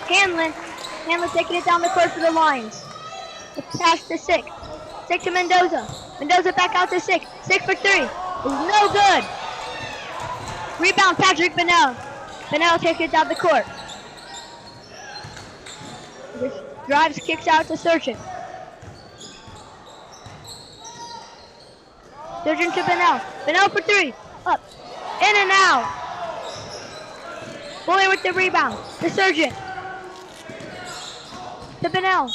[SPEAKER 4] Hanlon. Hanlon taking it down the court for the Lions. Pass to Sick. Sick to Mendoza. Mendoza back out to Sick. Sick for three. No good. Rebound Patrick Fennell. Fennell takes it down the court. Drives, kicks out to Surgeon. Surgeon to Fennell. Fennell for three. Up. In and out. Boyer with the rebound. The Surgeon. To Fennell.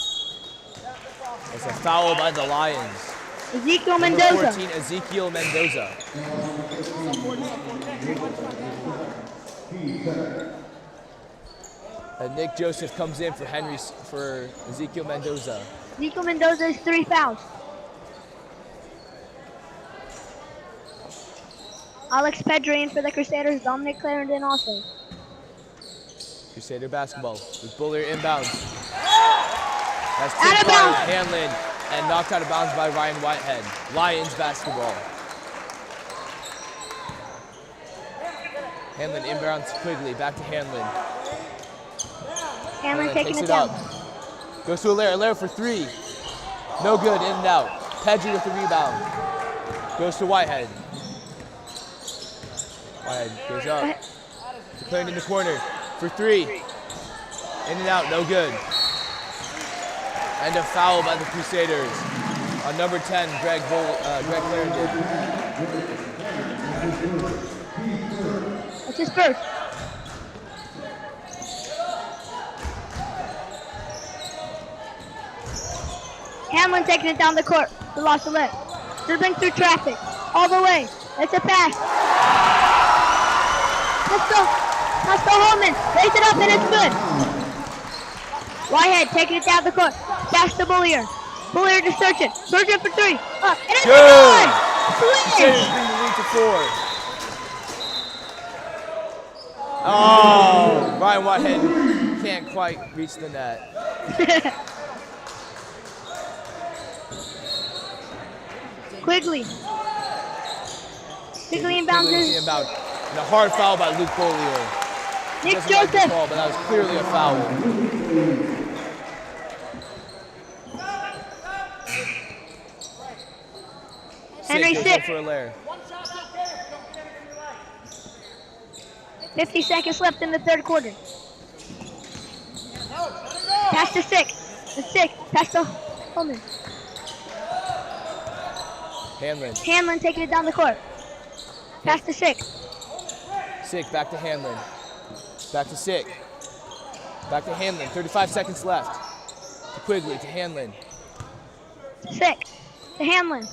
[SPEAKER 3] It's a foul by the Lions.
[SPEAKER 4] Ezekiel
[SPEAKER 3] Number
[SPEAKER 4] Mendoza.
[SPEAKER 3] 14, Ezekiel Mendoza. And Nick Joseph comes in for Ezekiel Mendoza.
[SPEAKER 4] Ezekiel Mendoza has 3 fouls. Alex Pedrian for the Crusaders. Dominic Clarendon also.
[SPEAKER 3] Crusader basketball with Bollier inbounds. That's
[SPEAKER 4] Out of
[SPEAKER 3] tipped by
[SPEAKER 4] bounds.
[SPEAKER 3] Hanlon and knocked out of bounds by Ryan Whitehead. Lions basketball. Hanlon inbounds Quigley. Back to Hanlon.
[SPEAKER 4] Hanlon taking
[SPEAKER 3] takes
[SPEAKER 4] it
[SPEAKER 3] it
[SPEAKER 4] down.
[SPEAKER 3] up. Goes to Allaire. Allaire for three. No good. In and out. Pedri with the rebound. Goes to Whitehead. Whitehead goes up. Declaring in the corner for three. In and out. No good. And a foul by the Crusaders on number 10, Greg Clarendon.
[SPEAKER 4] That's his first. Hanlon taking it down the court for La Salette. Dribbling through traffic. All the way. It's a pass. Let's go. Holman. Raise it up and it's good. Whitehead taking it down the court. Pass to Bollier. Bollier to Surgeon. Surgeon for three. Up. And it's good.
[SPEAKER 3] Crusaders bring the lead to 4. Oh, Ryan Whitehead can't quite reach the net.
[SPEAKER 4] Quigley inbounds
[SPEAKER 3] Quigley
[SPEAKER 4] his.
[SPEAKER 3] inbound. And a hard foul by Luke Bollier. He
[SPEAKER 4] Nick
[SPEAKER 3] doesn't like the
[SPEAKER 4] Joseph.
[SPEAKER 3] call, but that was clearly a foul.
[SPEAKER 4] Henry
[SPEAKER 3] goes
[SPEAKER 4] Sick.
[SPEAKER 3] up for Allaire.
[SPEAKER 4] 50 seconds left in the third quarter. Pass to Sick. Sick. Pass to Holman. Hanlon taking it down the court. Pass to Sick.
[SPEAKER 3] Sick, back to Hanlon. Back to Sick. Back to Hanlon. 35 seconds left. To Quigley, to Hanlon.
[SPEAKER 4] Sick. To Hanlon.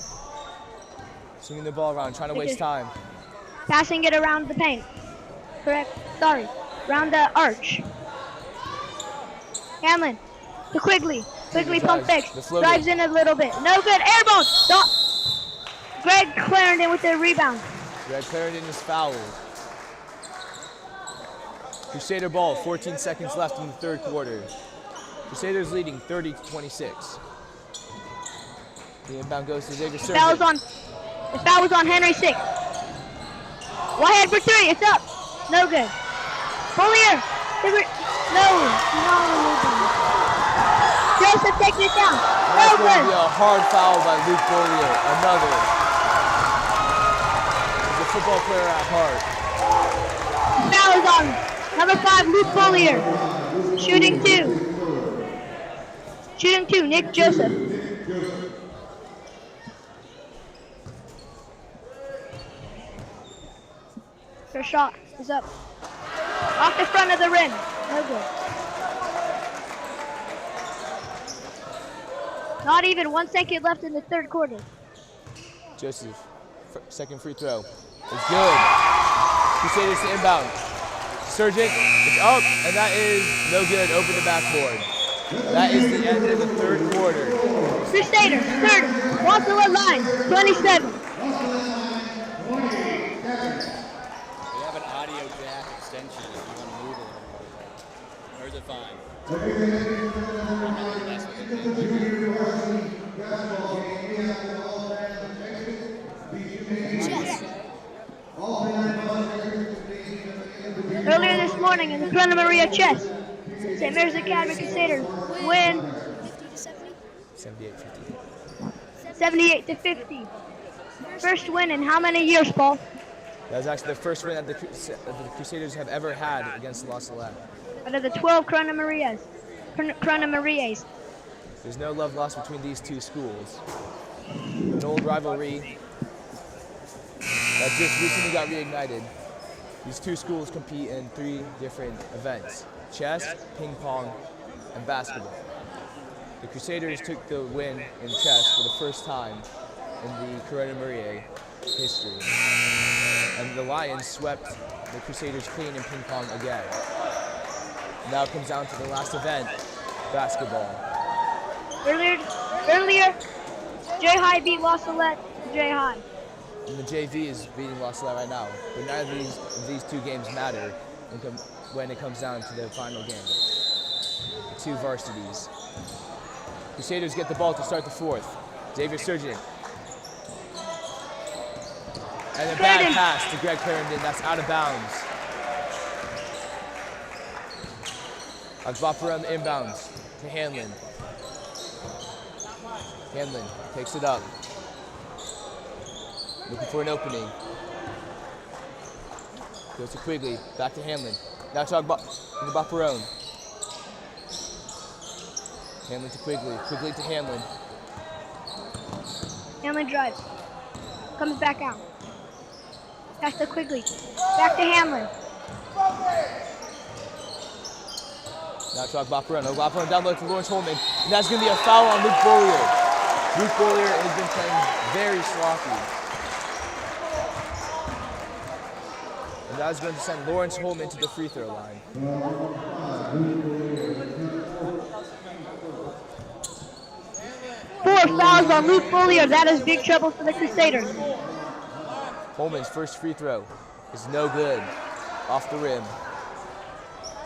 [SPEAKER 3] Swinging the ball around, trying to waste time.
[SPEAKER 4] Passing it around the paint. Correct. Sorry. Around the arch. Hanlon. To Quigley. Quigley pump fakes. Drives in a little bit. No good. Airball. Greg Clarendon with the rebound.
[SPEAKER 3] Greg Clarendon is fouled. Crusader ball, 14 seconds left in the third quarter. Crusaders leading 30-26. The inbound goes to Xavier Surgeon.
[SPEAKER 4] The foul was on Henry Sick. Whitehead for three. It's up. No good. Bollier. No. Joseph taking it down.
[SPEAKER 3] That's
[SPEAKER 4] No
[SPEAKER 3] going to
[SPEAKER 4] good.
[SPEAKER 3] be a hard foul by Luke Bollier. Another. He's a football player at heart.
[SPEAKER 4] Foul is on number 5, Luke Bollier. Shooting two, Nick Joseph. Her shot is up. Off the front of the rim. No good. Not even 1 second left in the third quarter.
[SPEAKER 3] Joseph, second free throw. It's good. Crusaders to inbound. Surgeon, it's up, and that is no good over the backboard. That is the end of the third quarter.
[SPEAKER 4] Crusaders, third, Salette line, 27.
[SPEAKER 1] We have an audio jack extension if you want to move a little more. Or is it fine?
[SPEAKER 4] Earlier this morning in the Corona Maria chess, St. Mary's Academy Crusaders win 78 to 50. First win in how many years, Paul?
[SPEAKER 3] That was actually the first win that the Crusaders have ever had against La Salette.
[SPEAKER 4] Out of the 12 Corona Marias.
[SPEAKER 3] There's no love lost between these two schools. An old rivalry that just recently got reignited. These two schools compete in 3 different events: chess, ping pong, and basketball. The Crusaders took the win in chess for the first time in the Corona Maria history. And the Lions swept the Crusaders clean in ping pong again. Now it comes down to the last event, basketball.
[SPEAKER 4] Earlier, J High beat La Salette J High.
[SPEAKER 3] And the JV is beating La Salette right now, but neither of these two games matter when it comes down to the final game. The 2 varsities. Crusaders get the ball to start the fourth. Xavier Surgeon. And a bad pass to Greg Clarendon, that's out of bounds. Agbapara on the inbounds to Hanlon. Hanlon takes it up. Looking for an opening. Goes to Quigley, back to Hanlon. Now to Agbaparone. Hanlon to Quigley, Quigley to Hanlon.
[SPEAKER 4] Hanlon drives. Comes back out. Pass to Quigley. Back to Hanlon.
[SPEAKER 3] Now to Agbaparone. Agbaparone down low to Lawrence Holman. And that's going to be a foul on Luke Beaulieu. Luke Beaulieu has been playing very sloppy. And that is going to send Lawrence Holman to the free throw line.
[SPEAKER 4] 4 fouls on Luke Beaulieu. That is big trouble for the Crusaders.
[SPEAKER 3] Holman's first free throw is no good. Off the rim.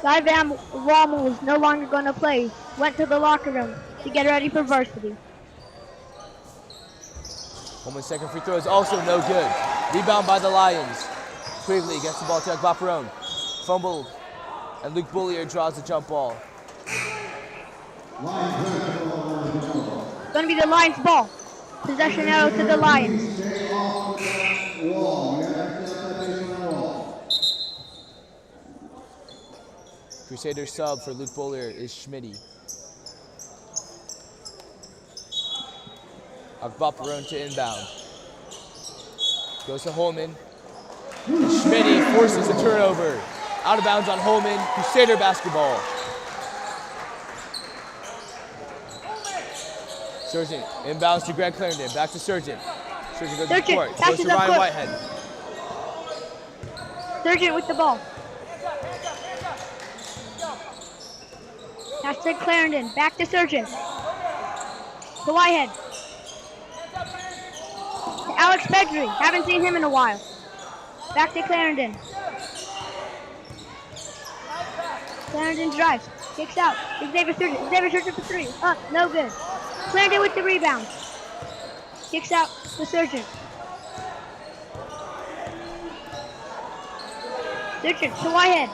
[SPEAKER 4] Guy Van Rommel is no longer going to play. Went to the locker room to get ready for varsity.
[SPEAKER 3] Holman's second free throw is also no good. Rebound by the Lions. Quigley gets the ball to Agbaparone. Fumbled. And Luke Beaulieu draws the jump ball.
[SPEAKER 4] Going to be the Lions' ball. Possession arrow to the Lions.
[SPEAKER 3] Crusader sub for Luke Beaulieu is Schmitty. Agbaparone to inbound. Goes to Holman. Schmitty forces a turnover. Out of bounds on Holman. Crusader basketball. Surgeon inbounds to Greg Clarendon. Back to Surgeon. Surgeon goes to the court. Goes to Ryan Whitehead.
[SPEAKER 4] Surgeon with the ball. Pass to Clarendon. Back to Surgeon. To Whitehead. To Alex Pedri. Haven't seen him in a while. Back to Clarendon. Clarendon drives. Kicks out. Xavier Surgeon. Xavier Surgeon for 3. Up. No good. Clarendon with the rebound. Kicks out to Surgeon. Surgeon to Whitehead.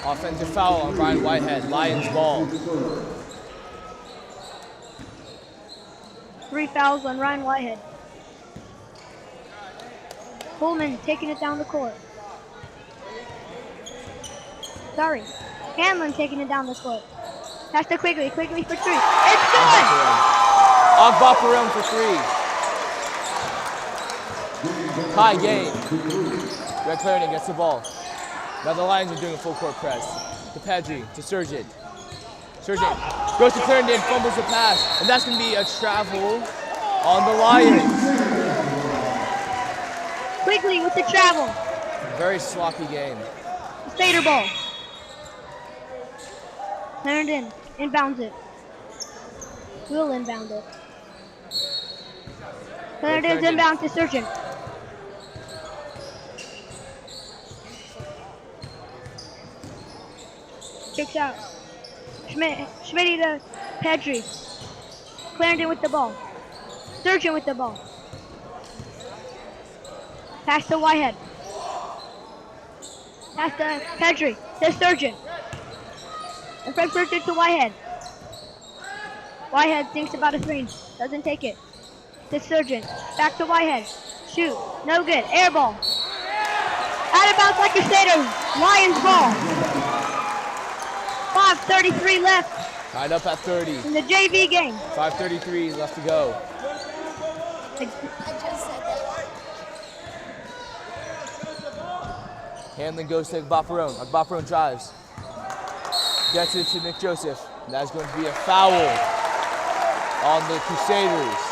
[SPEAKER 3] Offensive foul on Ryan Whitehead. Lions ball.
[SPEAKER 4] 3 fouls on Ryan Whitehead. Holman taking it down the court. Sorry. Hanlon taking it down the court. Pass to Quigley. Quigley for 3. It's good!
[SPEAKER 3] Agbaparam for 3. Tie game. Greg Clarendon gets the ball. Now the Lions are doing a full court press. To Pedri, to Surgeon. Surgeon goes to Clarendon, fumbles the pass, and that's going to be a travel on the Lions.
[SPEAKER 4] Quigley with the travel.
[SPEAKER 3] Very sloppy game.
[SPEAKER 4] Fader ball. Clarendon inbounds it. Will inbound it. Clarendon's inbound to Surgeon. Kicks out. Schmitty to Pedri. Clarendon with the ball. Surgeon with the ball. Pass to Whitehead. Pass to Pedri. To Surgeon. And from Surgeon to Whitehead. Whitehead thinks about a 3. Doesn't take it. To Surgeon. Back to Whitehead. Shoot. No good. Air ball. Out of bounds like Crusaders. Lions ball. 5:33 left.
[SPEAKER 3] Tied up at 30.
[SPEAKER 4] In the JV game.
[SPEAKER 3] 5:33 left to go.
[SPEAKER 5] I just said that.
[SPEAKER 3] Hanlon goes to Agbaparam. Agbaparam drives. Gets it to Nick Joseph. And that's going to be a foul on the Crusaders.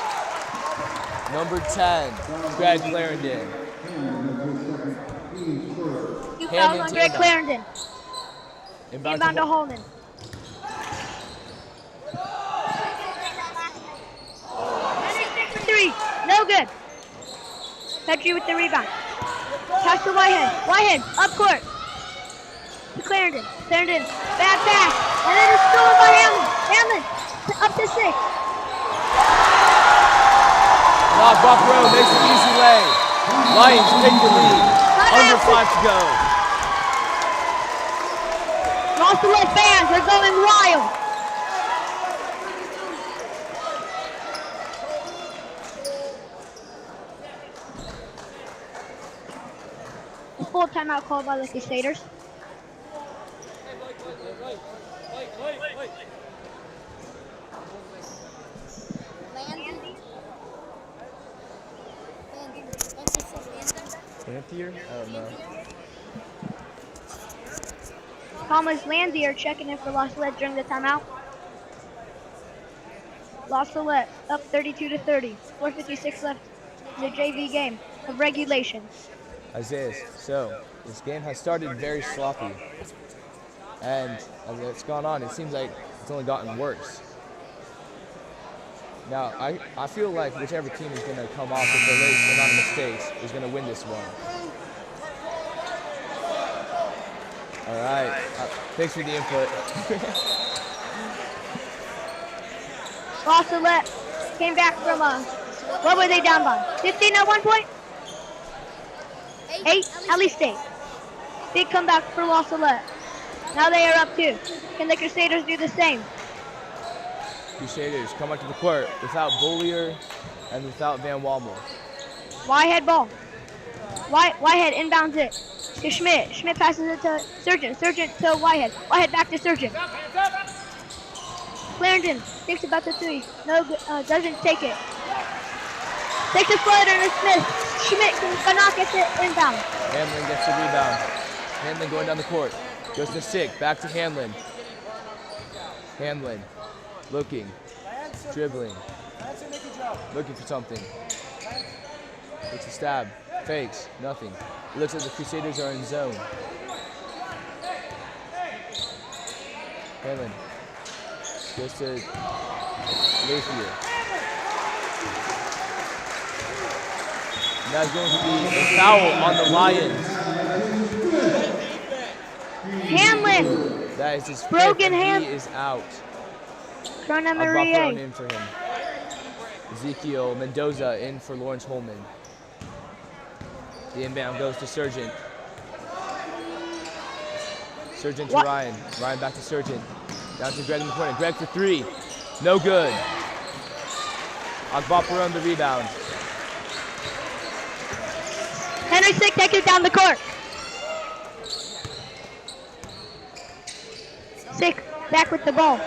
[SPEAKER 3] Number 10, Greg Clarendon.
[SPEAKER 4] 2 fouls on Greg Clarendon. Inbound to Holman. Three. No good. Pedri with the rebound. Pass to Whitehead. Whitehead, up court. To Clarendon. Clarendon, bad pass. And then it's stolen by Hamlin. Hamlin, up to 6.
[SPEAKER 3] Agbaparam makes an easy lay. Lions take the lead. Under 5 to go.
[SPEAKER 4] Salette fans are going wild. A full timeout called by the Crusaders.
[SPEAKER 3] Lanthier? I don't know.
[SPEAKER 4] Thomas Lanzier checking in for La Salette during the timeout. La Salette up 32-30. 4:56 left in the JV game of regulation.
[SPEAKER 3] Isaiah, so this game has started very sloppy. And as it's gone on, it seems like it's only gotten worse. Now, I feel like whichever team is going to come off with the least amount of mistakes is going to win this one. All right. Thanks for the input.
[SPEAKER 4] La Salette came back from what were they down by? 15 at one point? 8? At least 8. Big comeback for La Salette. Now they are up 2. Can the Crusaders do the same?
[SPEAKER 3] Crusaders come up to the court without Bollier and without Van Walmel.
[SPEAKER 4] Whitehead ball. Whitehead inbounds it to Schmidt. Schmidt passes it to Surgeon. Surgeon to Whitehead. Whitehead back to Surgeon. Clarendon thinks about the 3. No, doesn't take it. Takes a floater to Smith. Schmidt cannot get it inbound.
[SPEAKER 3] Hanlon gets the rebound. Hanlon going down the court. Goes to Sick. Back to Hanlon. Hanlon looking, dribbling, looking for something. Takes a stab. Fakes. Nothing. It looks like the Crusaders are in zone. Hanlon goes to Lathier. That's going to be a foul on the Lions.
[SPEAKER 4] Hanlon.
[SPEAKER 3] That is his
[SPEAKER 4] broken
[SPEAKER 3] fifth,
[SPEAKER 4] hand.
[SPEAKER 3] He is out.
[SPEAKER 4] Corona
[SPEAKER 3] Agbaparam
[SPEAKER 4] Marie.
[SPEAKER 3] in for him. Ezekiel Mendoza in for Lawrence Holman. The inbound goes to Surgeon. Surgeon to Ryan. Ryan back to Surgeon. Down to Greg in the corner. Greg for 3. No good. Agbaparam the rebound.
[SPEAKER 4] Henry Sick takes it down the court. Sick back with the ball.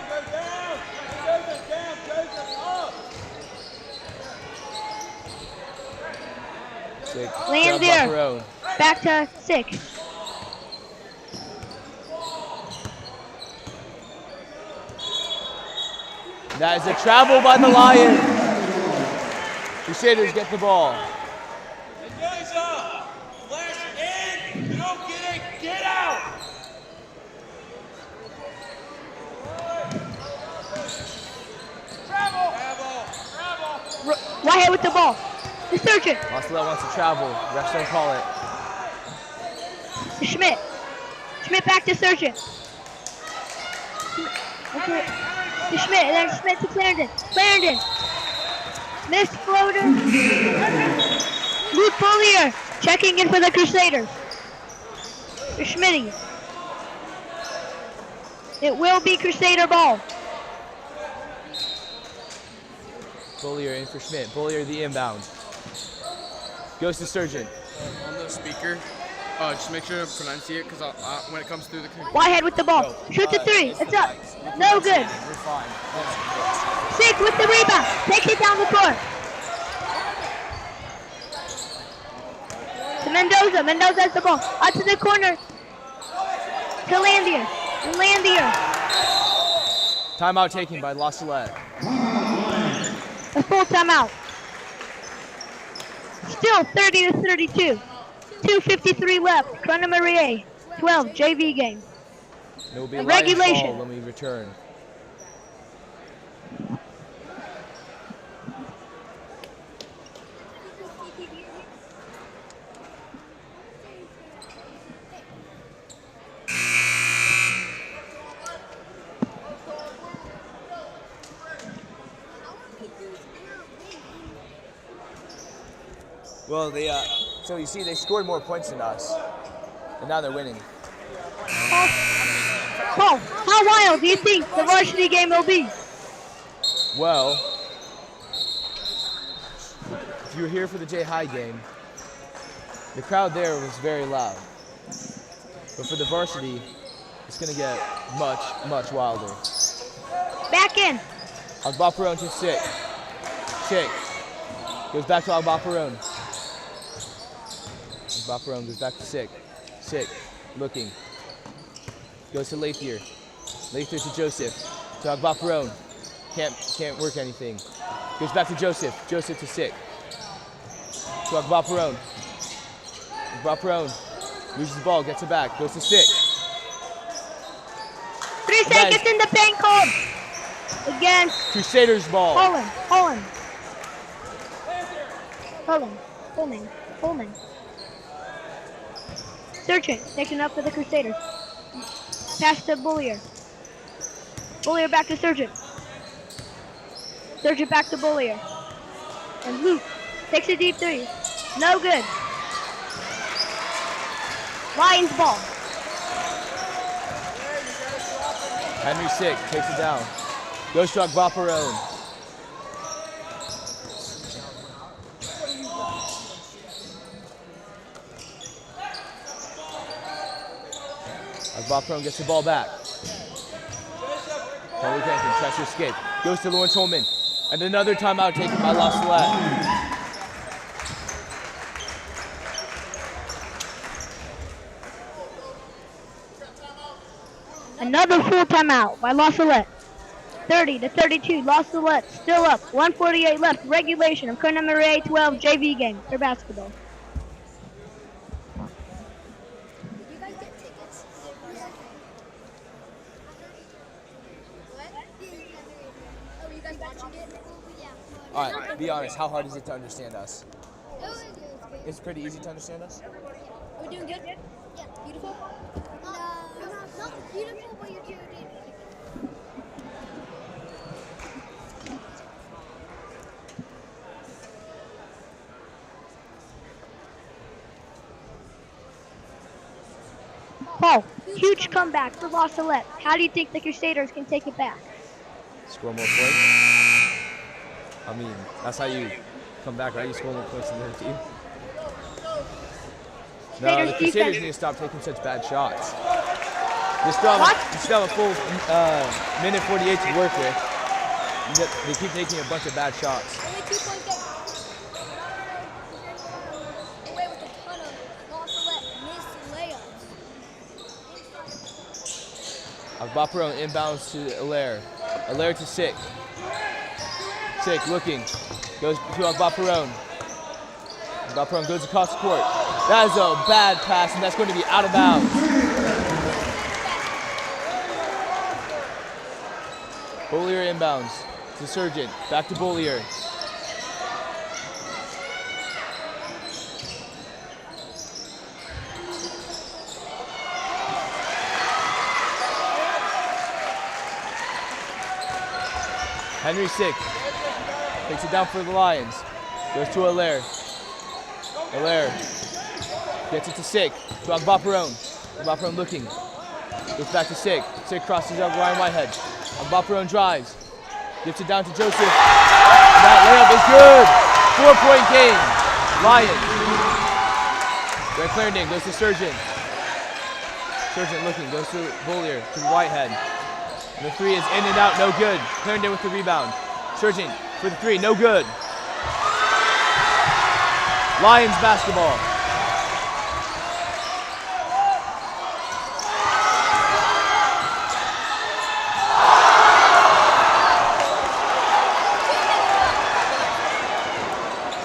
[SPEAKER 3] Sick.
[SPEAKER 4] Landier back to Sick.
[SPEAKER 3] That is a travel by the Lions. Crusaders get the ball.
[SPEAKER 4] Whitehead with the ball. The Surgeon.
[SPEAKER 3] Salette wants to travel. Refs don't call it.
[SPEAKER 4] To Schmidt. Schmidt back to Surgeon. Okay. To Schmidt, and then Schmidt to Clarendon. Clarendon. Missed floater. Luke Bollier checking in for the Crusaders. To Schmitty. It will be Crusader ball.
[SPEAKER 3] Bollier in for Schmidt. Bollier the inbound. Goes to Surgeon.
[SPEAKER 6] On the speaker, just make sure to pronunciate because when it comes through the...
[SPEAKER 4] Whitehead with the ball. Shoot the three. It's up. No good.
[SPEAKER 3] We're fine.
[SPEAKER 4] Sick with the rebound. Takes it down the court. To Mendoza. Mendoza has the ball. Out to the corner. To Landier. Landier.
[SPEAKER 3] Timeout taken by Salette.
[SPEAKER 4] A full timeout. Still 30-32. 2:53 left. Corona Marie 12 JV game.
[SPEAKER 3] It will be a
[SPEAKER 4] Regulation.
[SPEAKER 3] Lions ball when we return. Well, so you see, they scored more points than us, and now they're winning.
[SPEAKER 4] Paul, how wild do you think the varsity game will be?
[SPEAKER 3] Well, if you were here for the J High game, the crowd there was very loud. But for the varsity, it's going to get much, much wilder.
[SPEAKER 4] Back in.
[SPEAKER 3] Agbaperon to Sick. Sick. Goes back to Agbaperon. Agbaperon goes back to Sick. Sick. Looking. Goes to Lathier. Lathier to Joseph. To Agbaperon. Can't work anything. Goes back to Joseph. Joseph to Sick. To Agbaperon. Agbaperon loses the ball, gets it back, goes to Sick.
[SPEAKER 4] 3 seconds in the paint called. Again.
[SPEAKER 3] Crusaders ball.
[SPEAKER 4] Holland. Holman. Searching, taken up for the Crusaders. Pass to Bollier. Bollier back to Surgeon. Surgeon back to Bollier. And Luke takes a deep three. No good. Lions ball.
[SPEAKER 3] Henry Sick takes it down. Goes to Agbaperon. Agbaperon gets the ball back. Henry Franklin tries to escape. Goes to Lawrence Holman. And another timeout taken by Salette.
[SPEAKER 4] Another full timeout by Salette. 30-32, Salette still up. 1:48 left. Regulation of Corona Marie 12 JV game for basketball.
[SPEAKER 5] You guys get tickets? What? Oh, you guys watching it? Yeah.
[SPEAKER 3] All right, be honest. How hard is it to understand us?
[SPEAKER 5] It was good.
[SPEAKER 3] It's pretty easy to understand us.
[SPEAKER 5] We're doing good? Yeah. Beautiful? No, not beautiful, but you're doing it.
[SPEAKER 4] Paul, huge comeback for Salette. How do you think the Crusaders can take it back?
[SPEAKER 3] Score more points. I mean, that's how you come back, right? You score more points than the other team. No, the
[SPEAKER 4] Crusaders
[SPEAKER 3] Crusaders
[SPEAKER 4] defense.
[SPEAKER 3] need to stop taking such bad shots. They still have a full minute 48 to work with. They keep taking a bunch of bad shots.
[SPEAKER 5] Only 2 point game. Away with a ton of Salette missed layups.
[SPEAKER 3] Agbaperon inbounds to Allaire. Allaire to Sick. Sick looking. Goes to Agbaperon. Agbaperon goes across the court. That is a bad pass, and that's going to be out of bounds. Bollier inbounds to Surgeon. Back to Bollier. Henry Sick takes it down for the Lions. Goes to Allaire. Allaire gets it to Sick. To Agbaperon. Agbaperon looking. Goes back to Sick. Sick crosses up Ryan Whitehead. Agbaperon drives. Gives it down to Joseph. And that layup is good. 4-point game. Lions. Greg Clarendon goes to Surgeon. Surgeon looking. Goes to Bollier. To Whitehead. And the three is in and out, no good. Clarendon with the rebound. Surgeon for the three, no good. Lions basketball.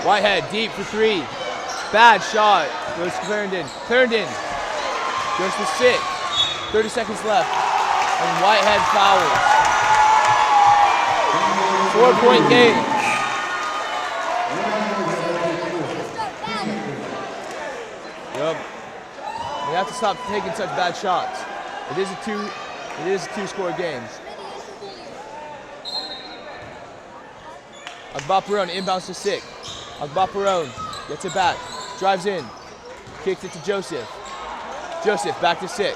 [SPEAKER 3] Whitehead deep for three. Bad shot. Goes to Clarendon. Clarendon goes to Sick. 30 seconds left. And Whitehead fouls. 4-point game. Yep. We have to stop taking such bad shots. It is a two-score game. Agbaperon inbounds to Sick. Agbaperon gets it back. Drives in. Kicks it to Joseph. Joseph back to Sick.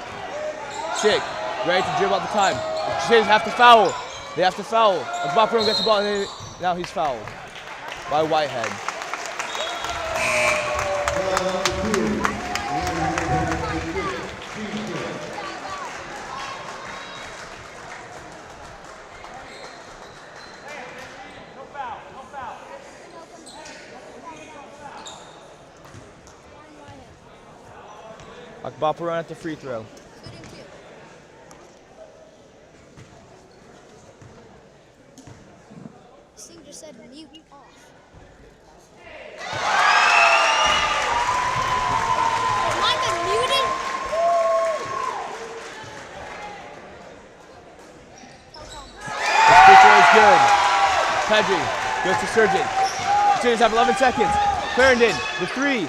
[SPEAKER 3] Sick. Ready to dribble out the time. The Crusaders have to foul. They have to foul. Agbaperon gets the ball, and now he's fouled by Whitehead. Agbaperon at the free throw.
[SPEAKER 5] Singer said mute off. Am I been muted?
[SPEAKER 3] The free throw is good. Pedri goes to Surgeon. The Crusaders have 11 seconds. Clarendon, the three.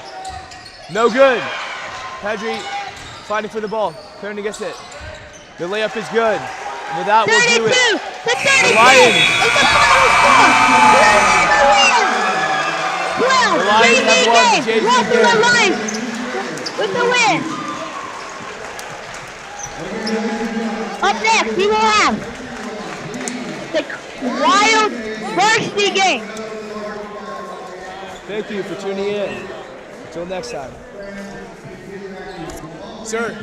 [SPEAKER 3] No good. Pedri fighting for the ball. Clarendon gets it. The layup is good. And with that, we'll do it. The Lions. The Lions have won the JV game.
[SPEAKER 4] With the win. Up next, we will have the Wild Varsity game.
[SPEAKER 3] Thank you for tuning in. Until next time.
[SPEAKER 6] Sir.